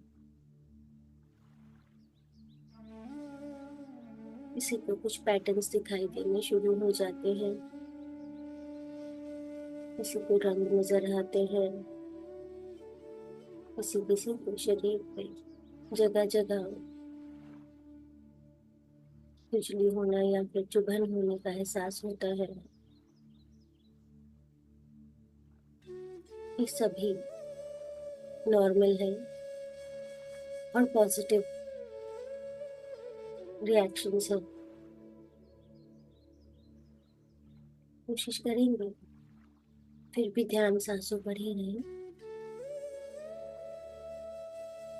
किसी को कुछ पैटर्न्स दिखाई देने शुरू हो जाते हैं, किसी को रंग नजर आते हैं, किसी किसी को शरीर पे जगह जगह खुजली होना या फिर चुभन होने का एहसास होता है। ये सभी नॉर्मल है और पॉजिटिव रिएक्शंस है। कोशिश करेंगे फिर भी ध्यान सांसों पर ही रहे,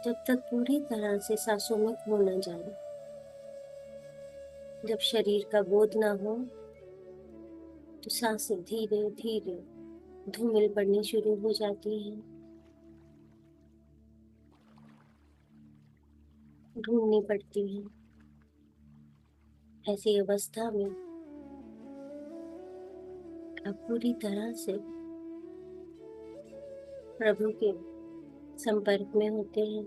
जब तक पूरी तरह से सांसों में खो न जाए। जब शरीर का बोध ना हो तो सांसें धीरे धीरे धूमिल पड़नी शुरू हो जाती हैं, ढूंढनी पड़ती हैं। ऐसी अवस्था में आप पूरी तरह से प्रभु के संपर्क में होते हैं।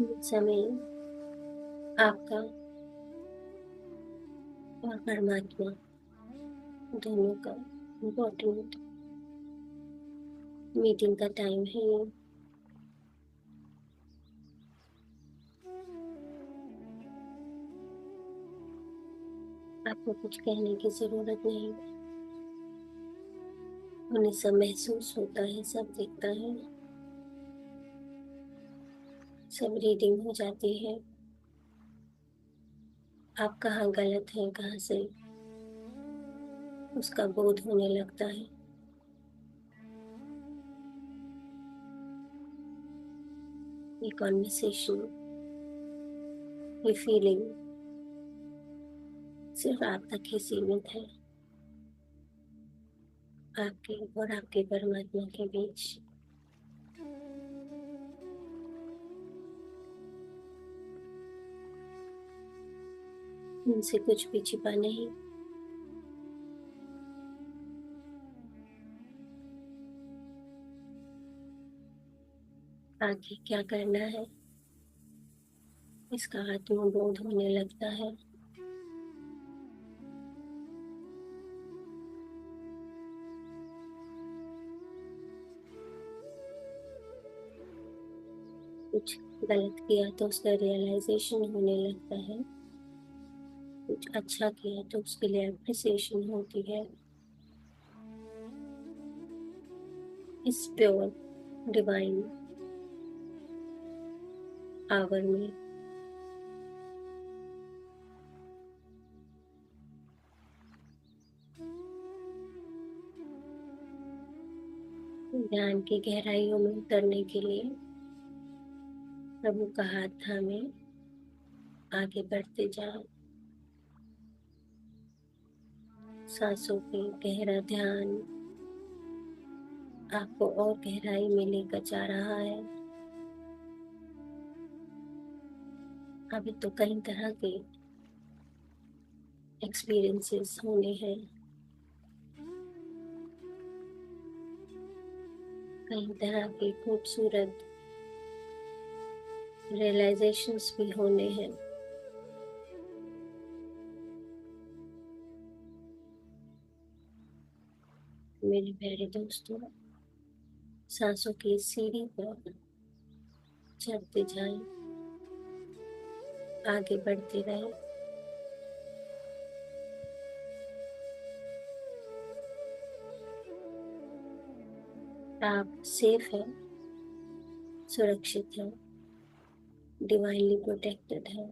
इस समय आपका और परमात्मा दोनों का इम्पोर्टेंट मीटिंग का टाइम है ये। आपको कुछ कहने की जरूरत नहीं, उन्हें सब महसूस होता है, सब दिखता है, सब रीडिंग हो जाती है। आप कहाँ गलत हैं, कहाँ सही, उसका बोध होने लगता है। ये कॉन्वर्सेशन, ये फीलिंग सिर्फ आप तक ही सीमित है, आपके और आपके परमात्मा के बीच। उनसे कुछ भी छिपा नहीं। आगे क्या करना है, इसका आत्मबोध होने लगता है। कुछ गलत किया तो उसका रियलाइजेशन होने लगता है, कुछ अच्छा किया तो उसके लिए अप्रिसिएशन होती है। इस प्योर डिवाइन आवर में ध्यान की गहराइयों में उतरने के लिए प्रभु का हाथ थामे आगे बढ़ते जाओ। सांसों पे गहरा ध्यान आपको और गहराई में लेकर जा रहा है। अभी तो कई तरह के एक्सपीरियंसेस होने हैं, कई तरह के खूबसूरत रियलाइजेशंस भी होने हैं। मेरे प्यारे दोस्तों, सांसों की सीढ़ी पर चढ़ते जाएं, आगे बढ़ते रहें। आप सेफ हैं, सुरक्षित हैं, डिवाइनली प्रोटेक्टेड हैं।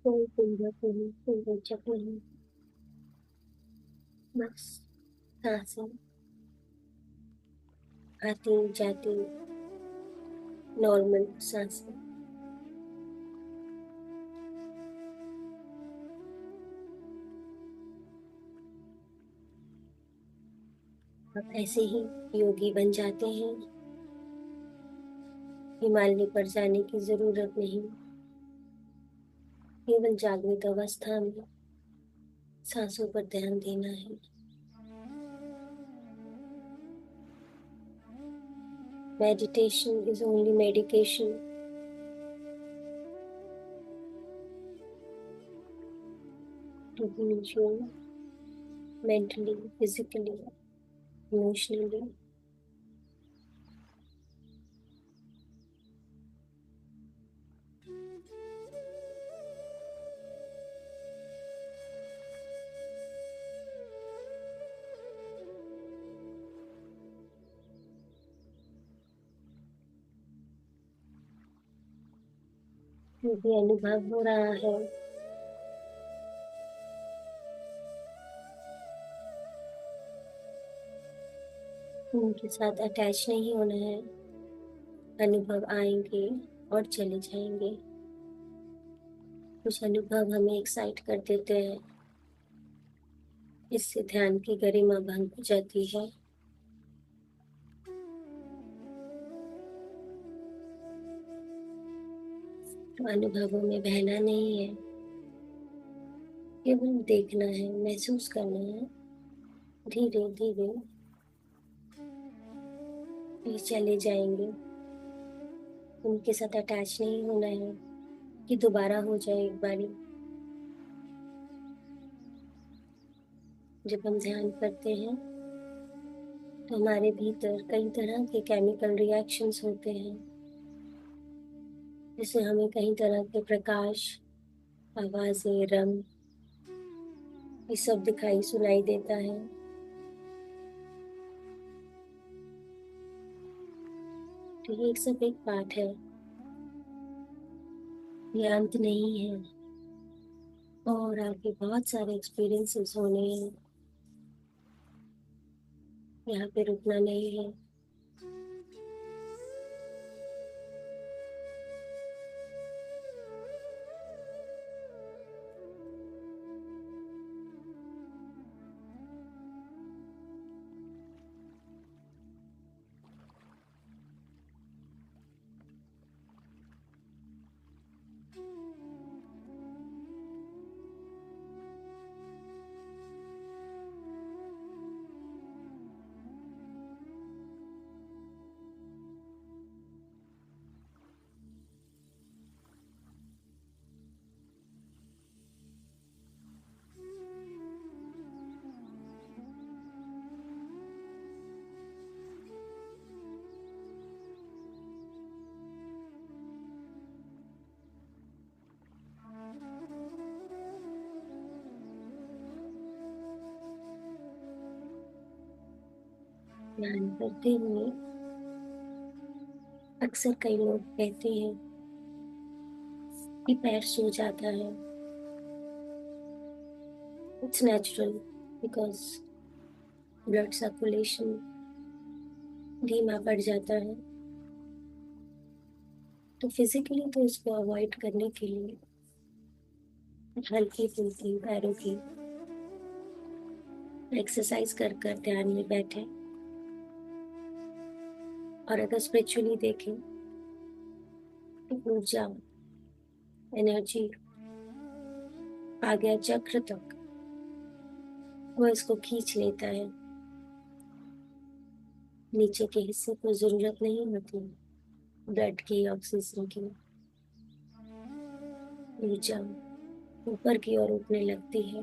कोई पूंजक नहीं, कोई रोचक नहीं, बस सांसें आती जाती, नॉर्मल सांसें। आप ऐसे ही योगी बन जाते हैं। हिमालय पर जाने की जरूरत नहीं। केवल जागृत अवस्था में सांसों पर ध्यान देना है। Meditation is only medication to heal you mentally, physically, emotionally. जो भी अनुभव हो रहा है, उनके साथ अटैच नहीं होना है। अनुभव आएंगे और चले जाएंगे। कुछ अनुभव हमें एक्साइट कर देते हैं, इससे ध्यान की गरिमा भंग हो जाती है। तो अनुभवों में बहना नहीं है, केवल देखना है, महसूस करना है। धीरे धीरे ये चले जाएंगे। उनके साथ अटैच नहीं होना है कि दोबारा हो जाए एक बारी। जब हम ध्यान करते हैं तो हमारे भीतर कई तरह के केमिकल रिएक्शंस होते हैं, जिससे हमें कई तरह के प्रकाश, आवाजें, रंग, ये सब दिखाई सुनाई देता है। तो ये एक सब एक पार्ट है, ये अंत नहीं है। और आगे बहुत सारे एक्सपीरियंसेस होने हैं, यहाँ पे रुकना नहीं है। ध्यान करते हुए अक्सर कई लोग कहते हैं कि पैर सो जाता है। It's natural, because blood circulation धीमा पड़ जाता है। तो फिजिकली तो इसको अवॉइड करने के लिए हल्की फुल्की पैरों की एक्सरसाइज कर कर ध्यान में बैठे। और अगर स्पिरिचुअली देखें तो ऊर्जा, एनर्जी आज्ञा चक्र तक वो इसको खींच लेता है। नीचे के हिस्से को जरूरत नहीं होती ब्लड की, ऑक्सीजन की। ऊर्जा ऊपर की ओर उठने लगती है।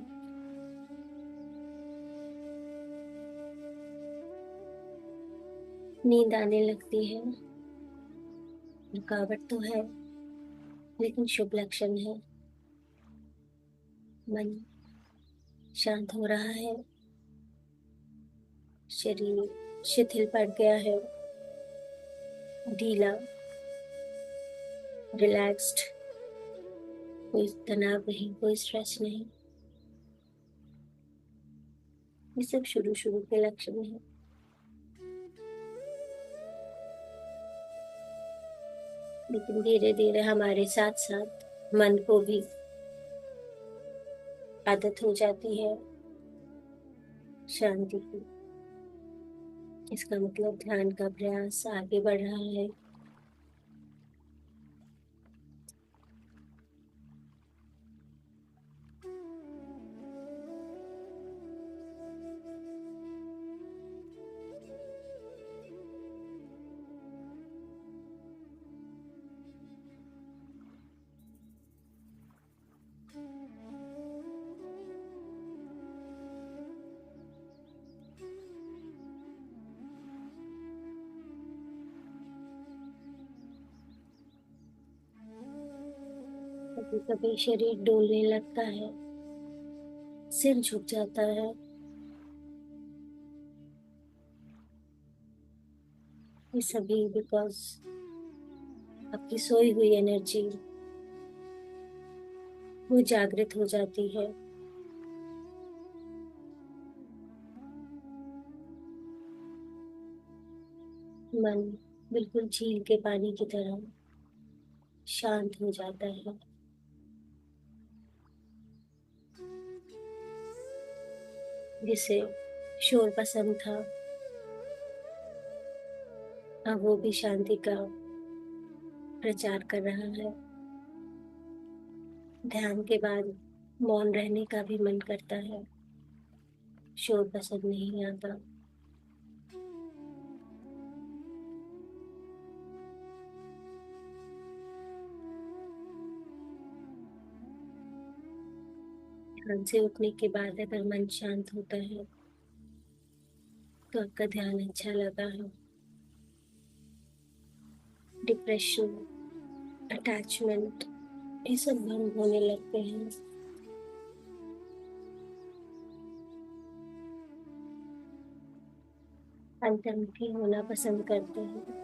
नींद आने लगती है। रुकावट तो है, लेकिन शुभ लक्षण है। मन शांत हो रहा है, शरीर शिथिल पड़ गया है, ढीला, रिलैक्स्ड। कोई तनाव नहीं, कोई स्ट्रेस नहीं। ये सब शुरू शुरू के लक्षण है। लेकिन धीरे धीरे हमारे साथ साथ मन को भी आदत हो जाती है शांति की। इसका मतलब ध्यान का प्रयास आगे बढ़ रहा है। कभी कभी शरीर डोलने लगता है, सिर झुक जाता है। ये सभी बिकॉज आपकी सोई हुई एनर्जी वो जागृत हो जाती है। मन बिल्कुल झील के पानी की तरह शांत हो जाता है। जिसे शोर पसंद था, अब वो भी शांति का प्रचार कर रहा है। ध्यान के बाद मौन रहने का भी मन करता है, शोर पसंद नहीं आता। ध्यान से उठने के बाद अगर मन शांत होता है तो आपका ध्यान अच्छा लगा है। डिप्रेशन, अटैचमेंट, ये सब भंग होने लगते हैं। अंतर्मुखी होना पसंद करते हैं।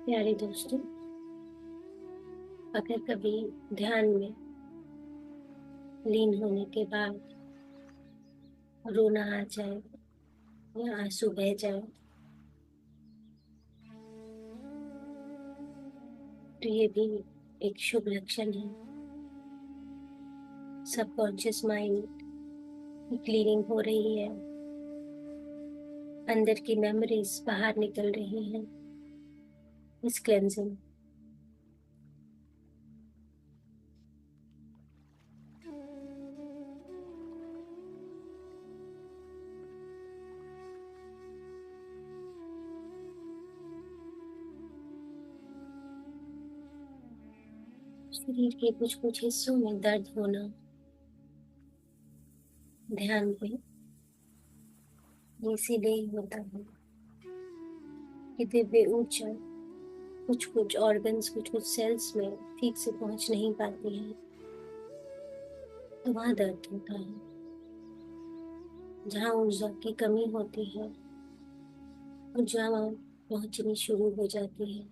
प्यारे दोस्तों, अगर कभी ध्यान में लीन होने के बाद रोना आ जाए या आंसू बह जाए तो ये भी एक शुभ लक्षण है। सबकॉन्शियस माइंड की क्लीनिंग हो रही है, अंदर की मेमोरीज बाहर निकल रही हैं। इस क्लेंजिंग शरीर के कुछ कुछ हिस्सों में दर्द होना ध्यान पे इसीलिए ही होता है कि दिव्य ऊर्जा कुछ कुछ ऑर्गन्स, कुछ कुछ सेल्स में ठीक से पहुंच नहीं पाती है, तो वहां दर्द होता है। जहाँ ऊर्जा की कमी होती है ऊर्जा वहां पहुंचनी शुरू हो जाती है,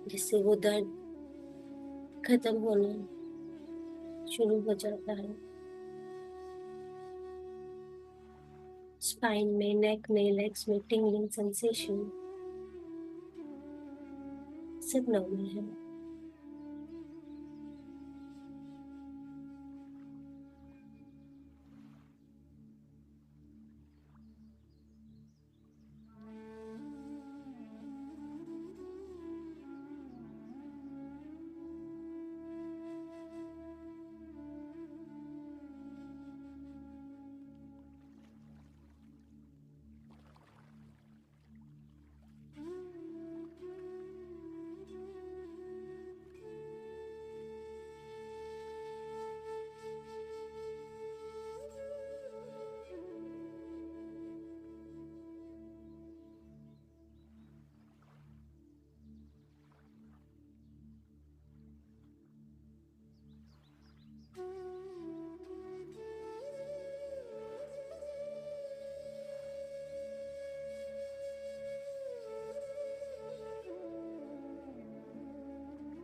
जिससे वो दर्द खत्म होना शुरू हो जाता है। स्पाइन में, नेक में, लेग्स में टिंगलिंग सेंसेशन सब नॉर्मल है।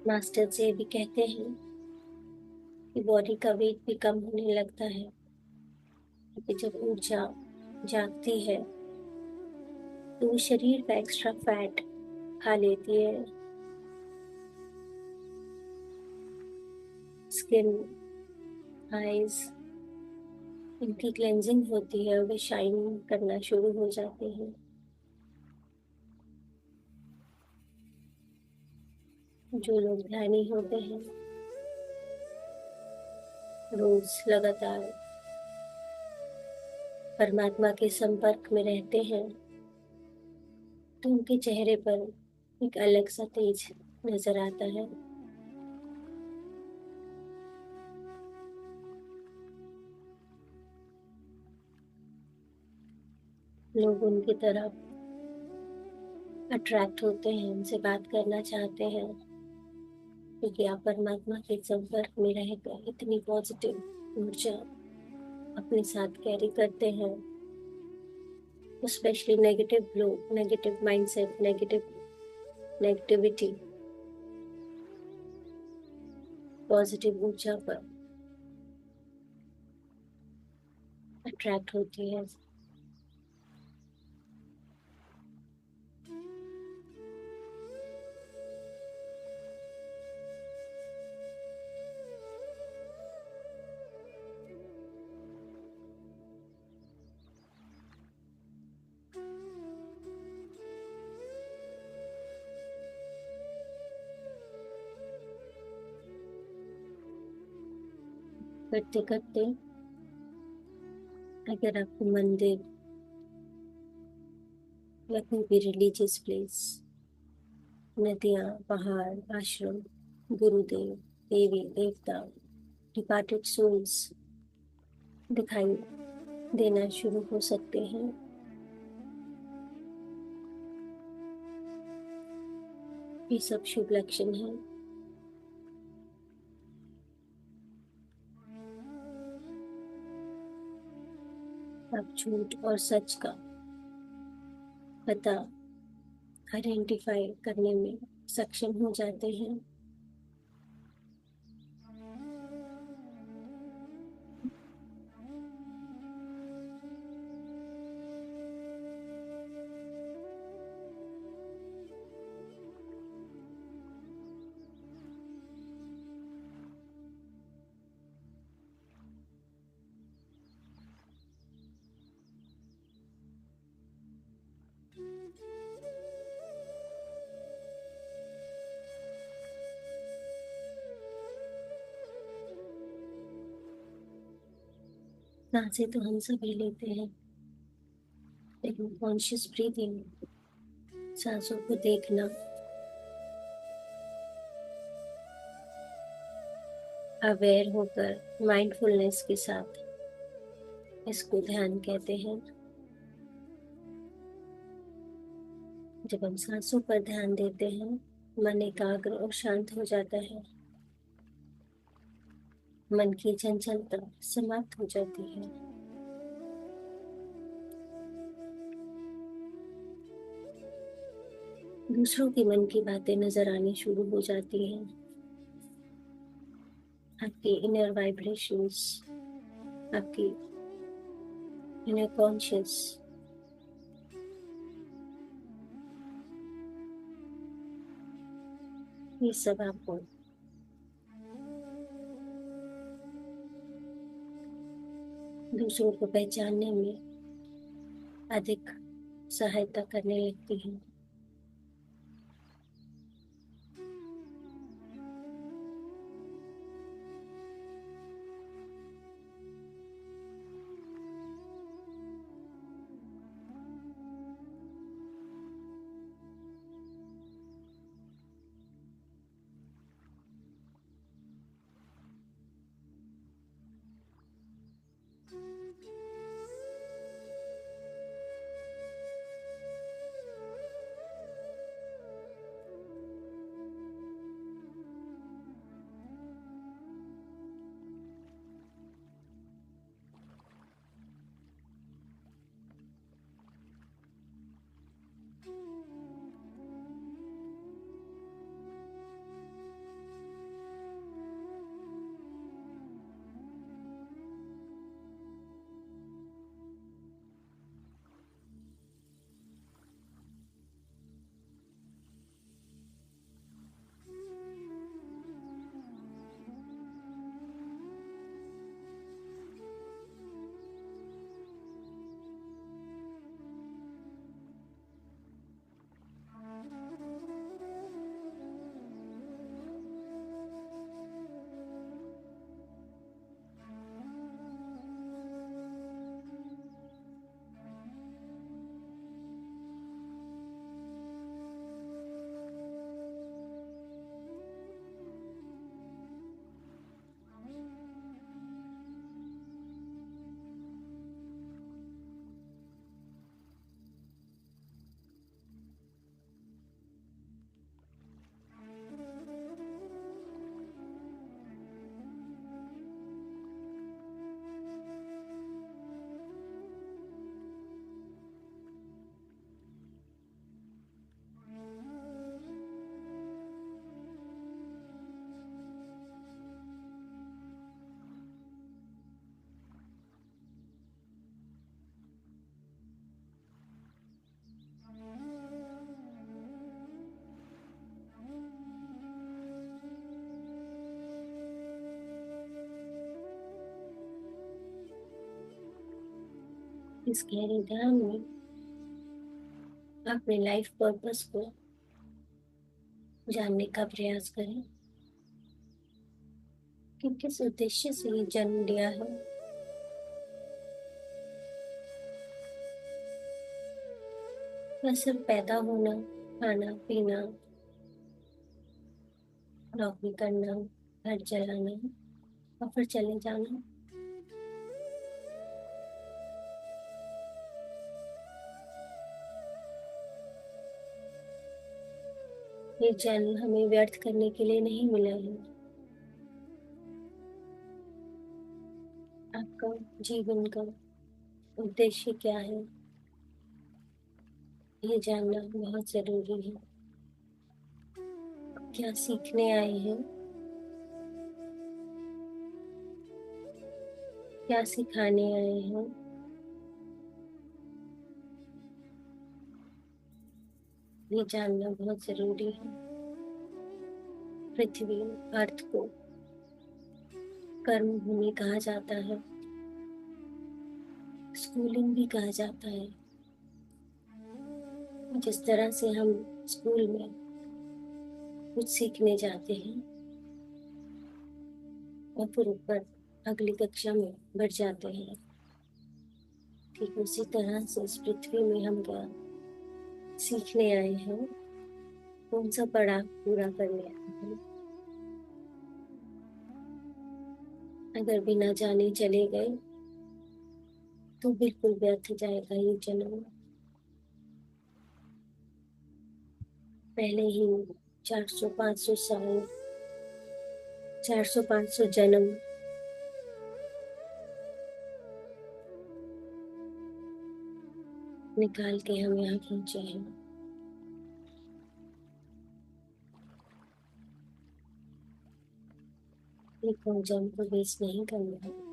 मास्टर से भी कहते हैं कि बॉडी का वेट भी कम होने लगता है, क्योंकि जब ऊर्जा जागती है तो वो शरीर का एक्स्ट्रा फैट खा लेती है। स्किन, आईज, इनकी क्लेंजिंग होती है और वे शाइन करना शुरू हो जाते हैं। जो लोग ध्यानी होते हैं, रोज लगातार परमात्मा के संपर्क में रहते हैं, तो उनके चेहरे पर एक अलग सा तेज नजर आता है। लोग उनकी तरफ अट्रैक्ट होते हैं, उनसे बात करना चाहते हैं, क्योंकि आप परमात्मा के संपर्क में रहकर इतनी पॉजिटिव ऊर्जा अपने साथ कैरी करते हैं। स्पेशली नेगेटिव लोग, नेगेटिव माइंडसेट, नेगेटिविटी पॉजिटिव ऊर्जा पर अट्रैक्ट होती है। करते करते अगर आपको मंदिर या कोई भी रिलीजियस प्लेस, नदियाँ, पहाड़, आश्रम, गुरुदेव, देवी देवता, डिपार्टेड सोल्स दिखाई देना शुरू हो सकते हैं, ये सब शुभ लक्षण है। आप झूठ और सच का पता आइडेंटिफाई करने में सक्षम हो जाते हैं। सांसें तो हम सभी लेते हैं, लेकिन कॉन्शियस ब्रीदिंग, सांसों को देखना, अवेयर होकर माइंडफुलनेस के साथ, इसको ध्यान कहते हैं। जब हम सांसों पर ध्यान देते हैं, मन एकाग्र और शांत हो जाता है, मन की चंचलता समाप्त हो जाती है। दूसरों के मन की बातें नजर आनी शुरू हो जाती हैं। आपकी इनर वाइब्रेशंस, आपकी इनर कॉन्शियस, ये सब आपको दूसरों को पहचानने में अधिक सहायता करने लगती है। इस गहरे ध्यान में अपने लाइफ पर्पस को जानने का प्रयास करें कि किस उद्देश्य से ये जन्म लिया है। वह सिर्फ पैदा होना, खाना पीना, नौकरी करना, घर चलाना और फिर चले जाना। ये जन्म हमें व्यर्थ करने के लिए नहीं मिला है। आपका जीवन का उद्देश्य क्या है, ये जानना बहुत जरूरी है। क्या सीखने आए हैं, क्या सिखाने आए हैं, ये जानना बहुत जरूरी है। पृथ्वी, अर्थ को कर्म भूमि कहा जाता है, स्कूलिंग भी कहा जाता है। जिस तरह से हम स्कूल में कुछ सीखने जाते हैं और फिर ऊपर अगली कक्षा में बढ़ जाते हैं, ठीक उसी तरह से इस पृथ्वी में हम क्या सीखने आए हैं, कौन सा पड़ाव पूरा करने आए हैं। अगर बिना जाने चले गए तो बिल्कुल व्यर्थ जाएगा ये जन्म। पहले ही 400-500 साल, 400-500 जन्म निकाल के हम यहाँ पहुंचे हैं। ये जन्म को वेस्ट नहीं करना है।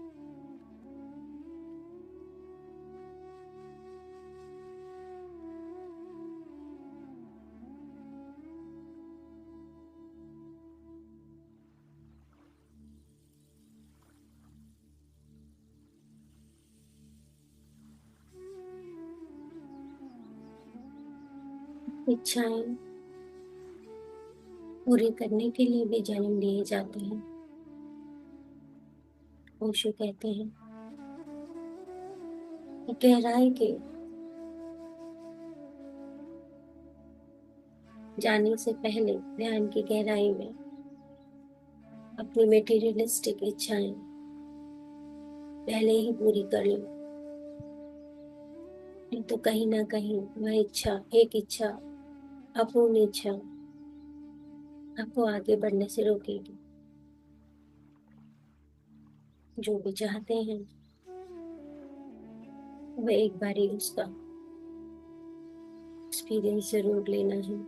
इच्छाएं पूरी करने के लिए भी जन्म लिए जाते हैं। ओशो कहते हैं कि गहराई के जाने से पहले ध्यान की गहराई में अपनी मेटीरियलिस्टिक इच्छाएं पहले ही पूरी कर लो, नहीं तो कहीं ना कहीं वह इच्छा, एक इच्छा, अपूर्ण इच्छा आपको आगे बढ़ने से रोकेगी। जो भी चाहते हैं वह एक बारी उसका एक्सपीरियंस जरूर लेना है।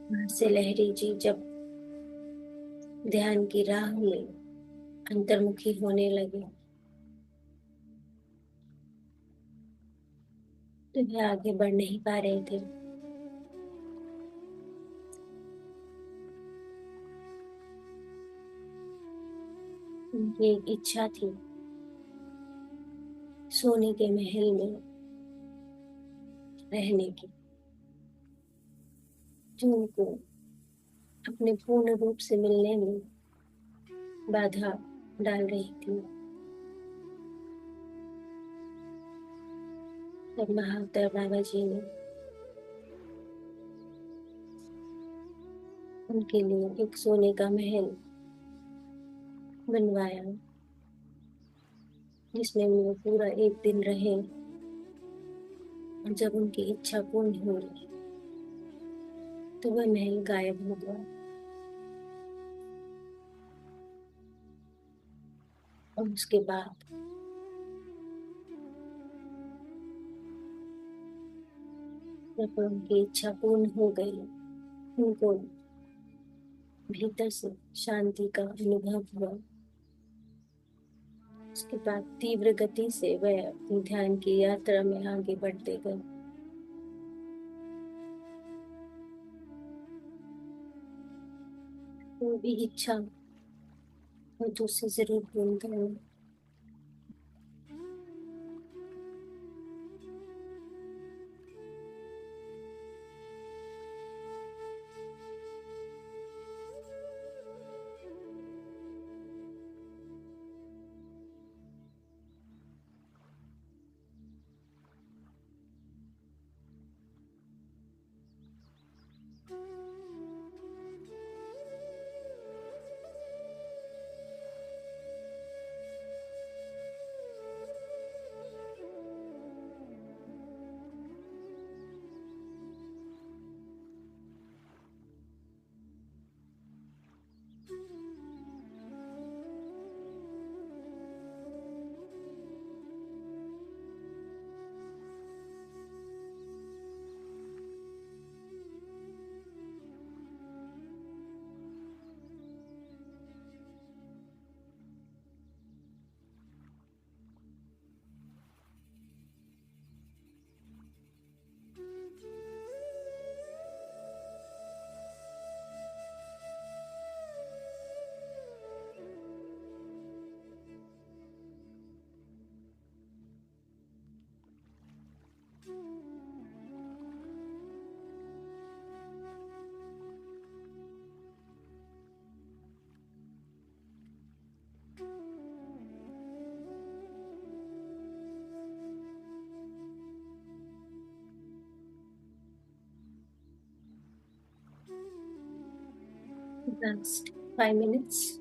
वहां से लहरी जी जब ध्यान की राह में अंतर्मुखी होने लगे तो वे आगे बढ़ नहीं पा रहे थे। उनकी एक इच्छा थी सोने के महल में रहने की, जो उनको अपने पूर्ण रूप से मिलने में बाधा डाल रही थी। तब महाअवतार बाबा जी ने उनके लिए एक सोने का महल बनवाया, जिसमें वो पूरा एक दिन रहे। और जब उनकी इच्छा पूर्ण हुई तो वह महल गायब हो गया। और उसके बाद जब उनकी इच्छा पूर्ण हो गई, उनको भीतर से शांति का अनुभव हुआ। उसके बाद तीव्र गति से वह अपनी ध्यान की यात्रा में आगे बढ़ते गए। कोई भी इच्छा हो तो उसे जरूर पूर्ण करना। Last 5 minutes.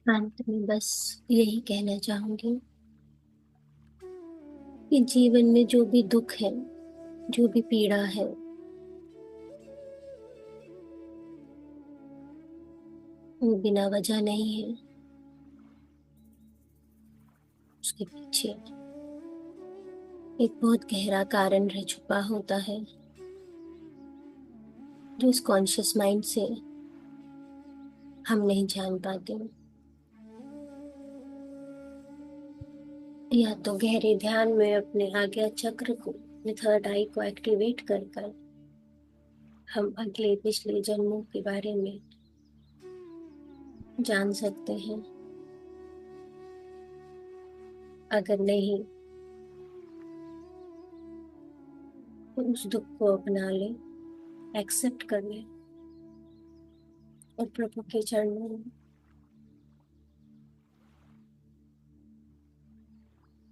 अंत में बस यही कहना चाहूंगी कि जीवन में जो भी दुख है, जो भी पीड़ा है, वो बिना वजह नहीं है। उसके पीछे एक बहुत गहरा कारण रह छुपा होता है, जो इस कॉन्शियस माइंड से हम नहीं जान पाते। या तो गहरे ध्यान में अपने आज्ञा चक्र को, थर्ड आई को एक्टिवेट कर कर हम अगले पिछले जन्मों के बारे में जान सकते हैं। अगर नहीं तो उस दुख को अपना ले, एक्सेप्ट कर ले और प्रभु के चरणों में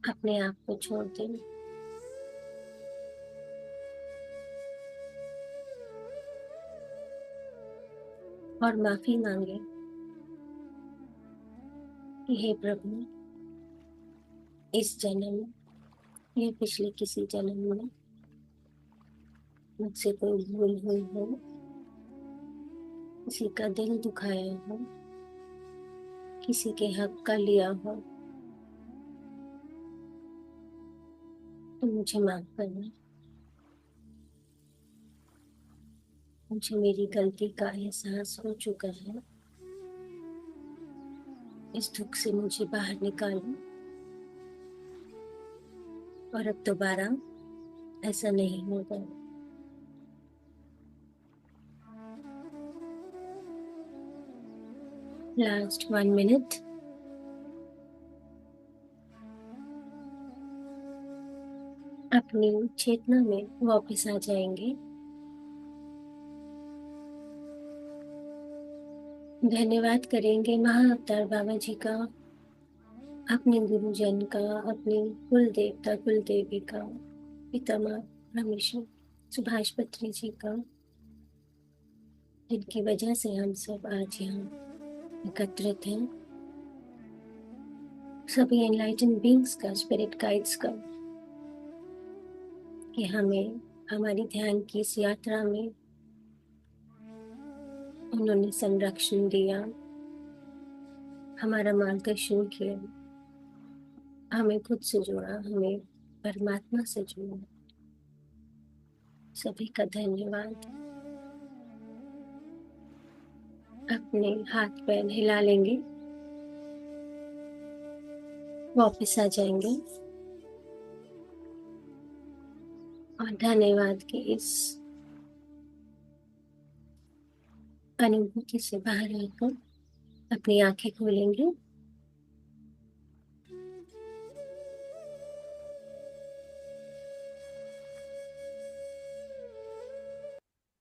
अपने आप को छोड़ दे और माफी मांगे कि हे प्रभु, इस जन्म या पिछले किसी जन्म में मुझसे कोई भूल हुई हो, किसी का दिल दुखाया हो, किसी के हक का लिया हो, तो मुझे माफ करना। मुझे मेरी गलती का एहसास हो चुका है। इस दुख से मुझे बाहर निकालो और अब दोबारा ऐसा नहीं होगा। Last 1 minute. अपनी चेतना में वापस आ जाएंगे। धन्यवाद करेंगे महाअवतार बाबा जी का, अपने गुरुजन का, अपने कुल देवता कुल देवी का, पितामह परमेश्वर सुभाष पत्री जी का, जिनकी वजह से हम सब आज यहाँ एकत्रित हैं। सभी एनलाइटन बींग्स का, स्पिरिट गाइड्स का, कि हमें हमारी ध्यान की इस यात्रा में उन्होंने संरक्षण दिया, हमारा मार्गदर्शन किया, हमें खुद से जोड़ा, हमें परमात्मा से जोड़ा। सभी का धन्यवाद। अपने हाथ पैर हिला लेंगे, वापस आ जाएंगे और धन्यवाद की इस अनुभूति से बाहर आकर अपनी आंखें खोलेंगे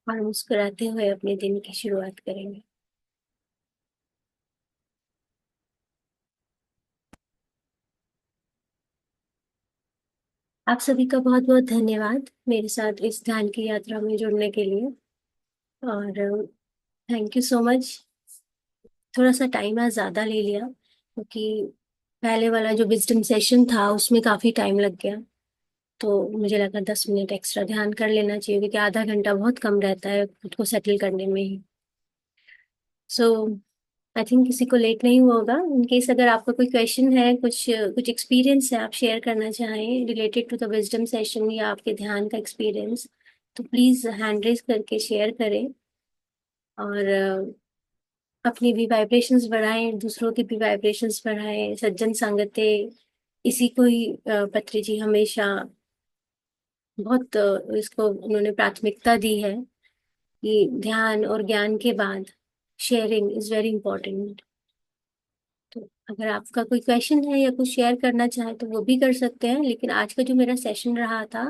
और मुस्कुराते हुए अपने दिन की शुरुआत करेंगे। आप सभी का बहुत बहुत धन्यवाद मेरे साथ इस ध्यान की यात्रा में जुड़ने के लिए। और थैंक यू सो मच। थोड़ा सा टाइम आज ज्यादा ले लिया क्योंकि पहले वाला जो विजडम सेशन था उसमें काफी टाइम लग गया, तो मुझे लगा 10 मिनट एक्स्ट्रा ध्यान कर लेना चाहिए क्योंकि आधा घंटा बहुत कम रहता है खुद को सेटल करने में ही। सो आई थिंक किसी को लेट नहीं हुआ होगा। इनकेस अगर आपका कोई क्वेश्चन है, कुछ कुछ एक्सपीरियंस है आप शेयर करना चाहें related to the wisdom session या आपके ध्यान का एक्सपीरियंस, तो प्लीज हैंड रेज करके शेयर करें। और अपनी भी वाइब्रेशंस बढ़ाएं, दूसरों की भी वाइब्रेशंस बढ़ाएं। सज्जन संगतें, इसी को ही पत्री जी हमेशा बहुत इसको उन्होंने प्राथमिकता दी है कि ध्यान और ज्ञान के बाद शेयरिंग इज वेरी इंपॉर्टेंट। तो अगर आपका कोई क्वेश्चन है या कुछ शेयर करना चाहे तो वो भी कर सकते हैं। लेकिन आज का जो मेरा सेशन रहा था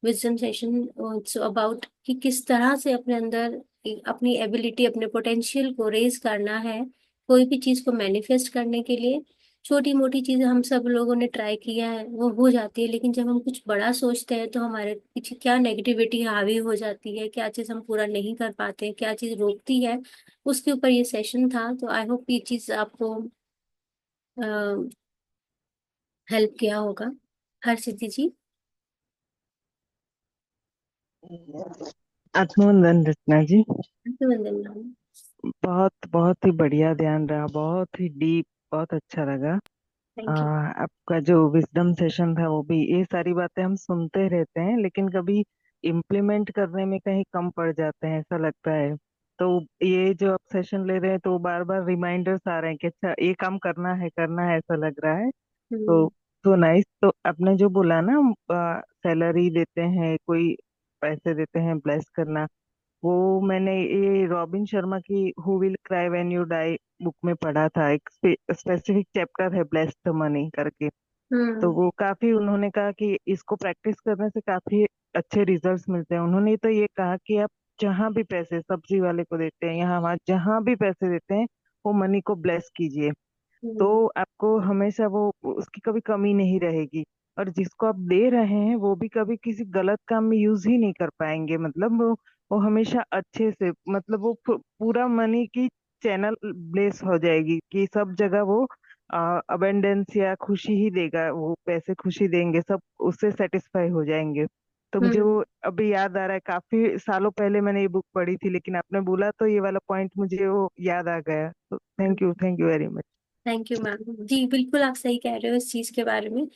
विजडम सेशन, इट्स अबाउट कि किस तरह से अपने अंदर अपनी एबिलिटी, अपने पोटेंशियल को रेज करना है। कोई भी चीज को मैनिफेस्ट करने के लिए छोटी मोटी चीजें हम सब लोगों ने ट्राई किया है, वो हो जाती है। लेकिन जब हम कुछ बड़ा सोचते हैं तो हमारे पीछे क्या नेगेटिविटी हावी हो जाती है, क्या चीज हम पूरा नहीं कर पाते, क्या चीज रोकती है, उसके ऊपर ये सेशन था। तो आई होप ये चीज आपको हेल्प किया होगा। हर सिद्धि जी। आत्मवंदन रचना जी। अभिवंदन मैम। बहुत बहुत ही बढ़िया ध्यान रहा, बहुत ही डीप, बहुत अच्छा लगा। Thank you. आपका जो विजडम सेशन था वो भी, ये सारी बातें हम सुनते रहते हैं लेकिन कभी इम्प्लीमेंट करने में कहीं कम पड़ जाते हैं ऐसा लगता है। तो ये जो आप सेशन ले रहे हैं तो बार बार रिमाइंडर्स आ रहे हैं कि अच्छा ये काम करना है ऐसा लग रहा है। तो हम्म। So nice. तो आपने जो बोला ना, सैलरी देते हैं, कोई पैसे देते हैं ब्लेस करना, वो मैंने ये रॉबिन शर्मा की who will cry when you die book में पढ़ा था। एक स्पेसिफिक चैप्टर है ब्लेस द मनी करके। तो हम्म। वो काफी उन्होंने कहा कि इसको प्रैक्टिस करने से काफी अच्छे रिजल्ट्स मिलते हैं। उन्होंने तो ये कहा कि आप जहां भी पैसे सब्जी वाले को देते हैं, यहाँ वहाँ जहां भी पैसे देते हैं, वो मनी को ब्लेस कीजिए। हम्म। तो आपको हमेशा वो उसकी कभी कमी नहीं रहेगी। और जिसको आप दे रहे हैं वो भी कभी किसी गलत काम में यूज ही नहीं कर पाएंगे। मतलब वो हमेशा अच्छे से, मतलब वो पूरा मनी की चैनल ब्लेस हो जाएगी कि सब जगह वो अबेंडेंस या खुशी ही देगा। वो पैसे खुशी देंगे, सब उससे सेटिस्फाई हो जाएंगे। तो मुझे हम्म। वो अभी याद आ रहा है। काफी सालों पहले मैंने ये बुक पढ़ी थी, लेकिन आपने बोला तो ये वाला पॉइंट मुझे वो याद आ गया। तो thank you very much. Thank you ma'am. जी बिल्कुल, आप सही कह रहे हो इस चीज के बारे में।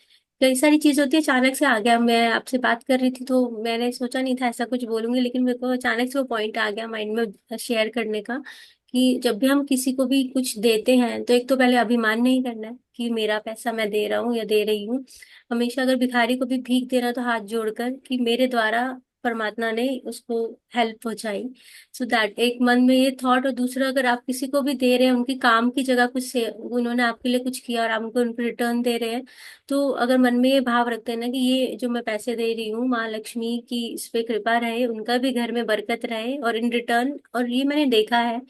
कई सारी चीज होती है, अचानक से आ गया। मैं आपसे बात कर रही थी तो मैंने सोचा नहीं था ऐसा कुछ बोलूंगी, लेकिन मेरे को अचानक से वो पॉइंट आ गया माइंड में शेयर करने का, कि जब भी हम किसी को भी कुछ देते हैं तो एक तो पहले अभिमान नहीं करना है कि मेरा पैसा मैं दे रहा हूँ या दे रही हूँ। हमेशा अगर भिखारी को भी भीख दे रहा है तो हाथ जोड़कर कि मेरे द्वारा परमात्मा ने उसको हेल्प पहुंचाई। सो दैट एक मन में ये थॉट। और दूसरा, अगर आप किसी को भी दे रहे हैं, उनकी काम की जगह कुछ से उन्होंने आपके लिए कुछ किया और आप उनको उनको रिटर्न दे रहे हैं, तो अगर मन में ये भाव रखते हैं ना कि ये जो मैं पैसे दे रही हूँ, माँ लक्ष्मी की इस पे कृपा रहे, उनका भी घर में बरकत रहे, और इन रिटर्न, और ये मैंने देखा है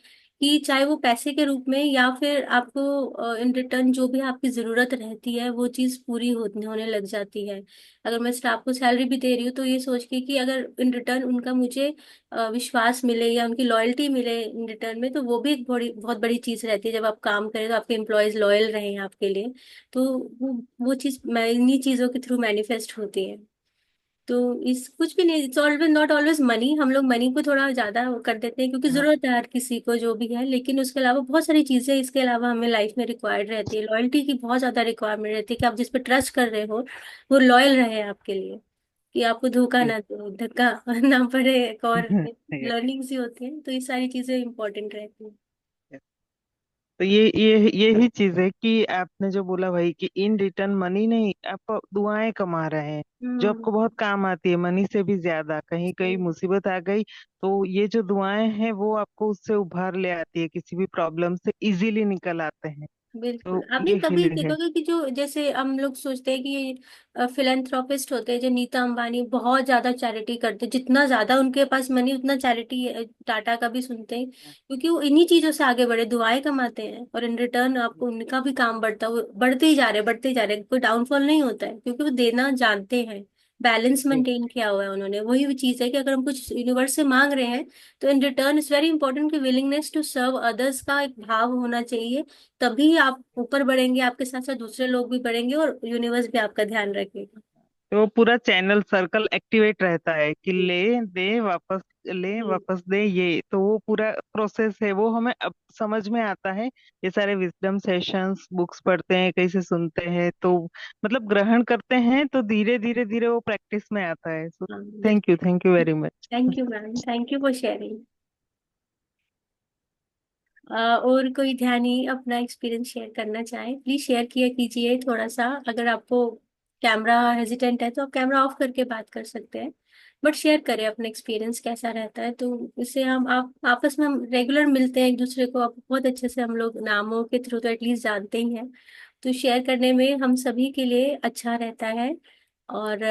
कि चाहे वो पैसे के रूप में या फिर आपको इन रिटर्न जो भी आपकी जरूरत रहती है वो चीज पूरी होने लग जाती है। अगर मैं स्टाफ को सैलरी भी दे रही हूँ तो ये सोच के कि अगर इन रिटर्न उनका मुझे विश्वास मिले या उनकी लॉयल्टी मिले इन रिटर्न में, तो वो भी एक बड़ी बहुत बड़ी चीज रहती है। जब आप काम करें तो आपके एम्प्लॉयज लॉयल रहे आपके लिए, तो वो चीज मैं इन्हीं चीजों के थ्रू मैनिफेस्ट होती है। तो इस कुछ भी नहीं, it's always not always money. हम लोग मनी को थोड़ा ज्यादा वो कर देते हैं क्योंकि हाँ, जरूरत है हर किसी को जो भी है, लेकिन उसके अलावा बहुत सारी चीजें इसके अलावा हमें लाइफ में रिक्वायर्ड रहती है। लॉयल्टी की बहुत ज्यादा रिक्वायरमेंट रहती है कि आप जिस पे ट्रस्ट कर रहे हो वो लॉयल रहे आपके लिए, कि आपको धोखा जी। ना दो, धक्का ना पड़े। एक और लर्निंग्स ही होती है, तो ये सारी चीजें इंपॉर्टेंट रहती हैं। तो ये यही चीज है कि आपने जो बोला भाई कि इन रिटर्न मनी नहीं, आप दुआएं कमा रहे हैं जो हम्म। आपको बहुत काम आती है, मनी से भी ज्यादा। कहीं कहीं मुसीबत आ गई तो ये जो दुआएं हैं वो आपको उससे उभार ले आती है, किसी भी प्रॉब्लम से इजीली निकल आते हैं। बिल्कुल। तो आपने ये कभी फीलिंग है। देखोगे कि जो जैसे हम लोग सोचते हैं कि फिलेंथ्रोपिस्ट होते हैं, जो नीता अंबानी बहुत ज्यादा चैरिटी करते हैं, जितना ज्यादा उनके पास मनी उतना चैरिटी। टाटा का भी सुनते हैं, क्योंकि वो इन्हीं चीजों से आगे बढ़े, दुआएं कमाते हैं और इन रिटर्न आपको उनका भी काम बढ़ता है। वो बढ़ते ही जा रहे, बढ़ते ही जा रहे, कोई डाउनफॉल नहीं होता है क्योंकि वो देना जानते हैं। बैलेंस जी। मेंटेन किया हुआ है उन्होंने। वही भी चीज है कि अगर हम कुछ यूनिवर्स से मांग रहे हैं तो in return is very important कि विलिंगनेस टू सर्व अदर्स का एक भाव होना चाहिए। तभी आप ऊपर बढ़ेंगे, आपके साथ साथ दूसरे लोग भी बढ़ेंगे और यूनिवर्स भी आपका ध्यान रखेगा। तो वो पूरा चैनल सर्कल एक्टिवेट रहता है कि ले दे वापस, ले जी वापस दे। ये तो वो पूरा प्रोसेस है, वो हमें अब समझ में आता है। ये सारे विजडम सेशंस बुक्स पढ़ते हैं, कहीं से सुनते हैं, तो मतलब ग्रहण करते हैं तो धीरे धीरे धीरे वो प्रैक्टिस में आता है। सो हाँ बिल्कुल। Thank you very much. Thank you ma'am, thank you for sharing. और कोई ध्यानी अपना एक्सपीरियंस शेयर करना चाहे, प्लीज शेयर किया कीजिए थोड़ा सा। अगर आपको कैमरा हेजिटेंट है तो आप कैमरा ऑफ करके बात कर सकते हैं, बट शेयर करें अपना एक्सपीरियंस कैसा रहता है। तो इससे हम आप आपस में हम रेगुलर मिलते हैं एक दूसरे को, आप बहुत अच्छे से हम लोग नामों के थ्रू तो एटलीस्ट जानते ही हैं। तो शेयर करने में हम सभी के लिए अच्छा रहता है। और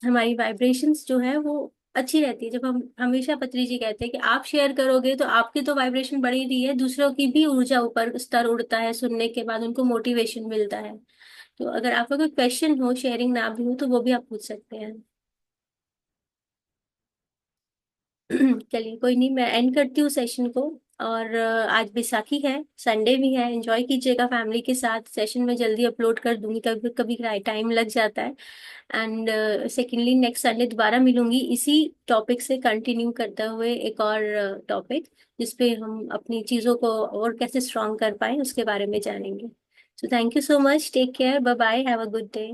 हमारी वाइब्रेशंस जो है वो अच्छी रहती है। जब हम हमेशा पत्री जी कहते हैं कि आप शेयर करोगे तो आपकी तो वाइब्रेशन बढ़ी रही है, दूसरों की भी ऊर्जा ऊपर स्तर उड़ता है, सुनने के बाद उनको मोटिवेशन मिलता है। तो अगर आपका कोई क्वेश्चन हो, शेयरिंग ना भी हो, तो वो भी आप पूछ सकते हैं। चलिए कोई नहीं, मैं एंड करती हूँ सेशन को। और आज बैसाखी है, संडे भी है, एंजॉय कीजिएगा फैमिली के साथ। सेशन में जल्दी अपलोड कर दूंगी, कभी कभी टाइम लग जाता है। एंड सेकेंडली नेक्स्ट संडे दोबारा मिलूंगी इसी टॉपिक से कंटिन्यू करते हुए, एक और टॉपिक जिसपे हम अपनी चीज़ों को और कैसे स्ट्रॉन्ग कर पाए उसके बारे में जानेंगे। So thank you so much, take care, bye bye, have a good day.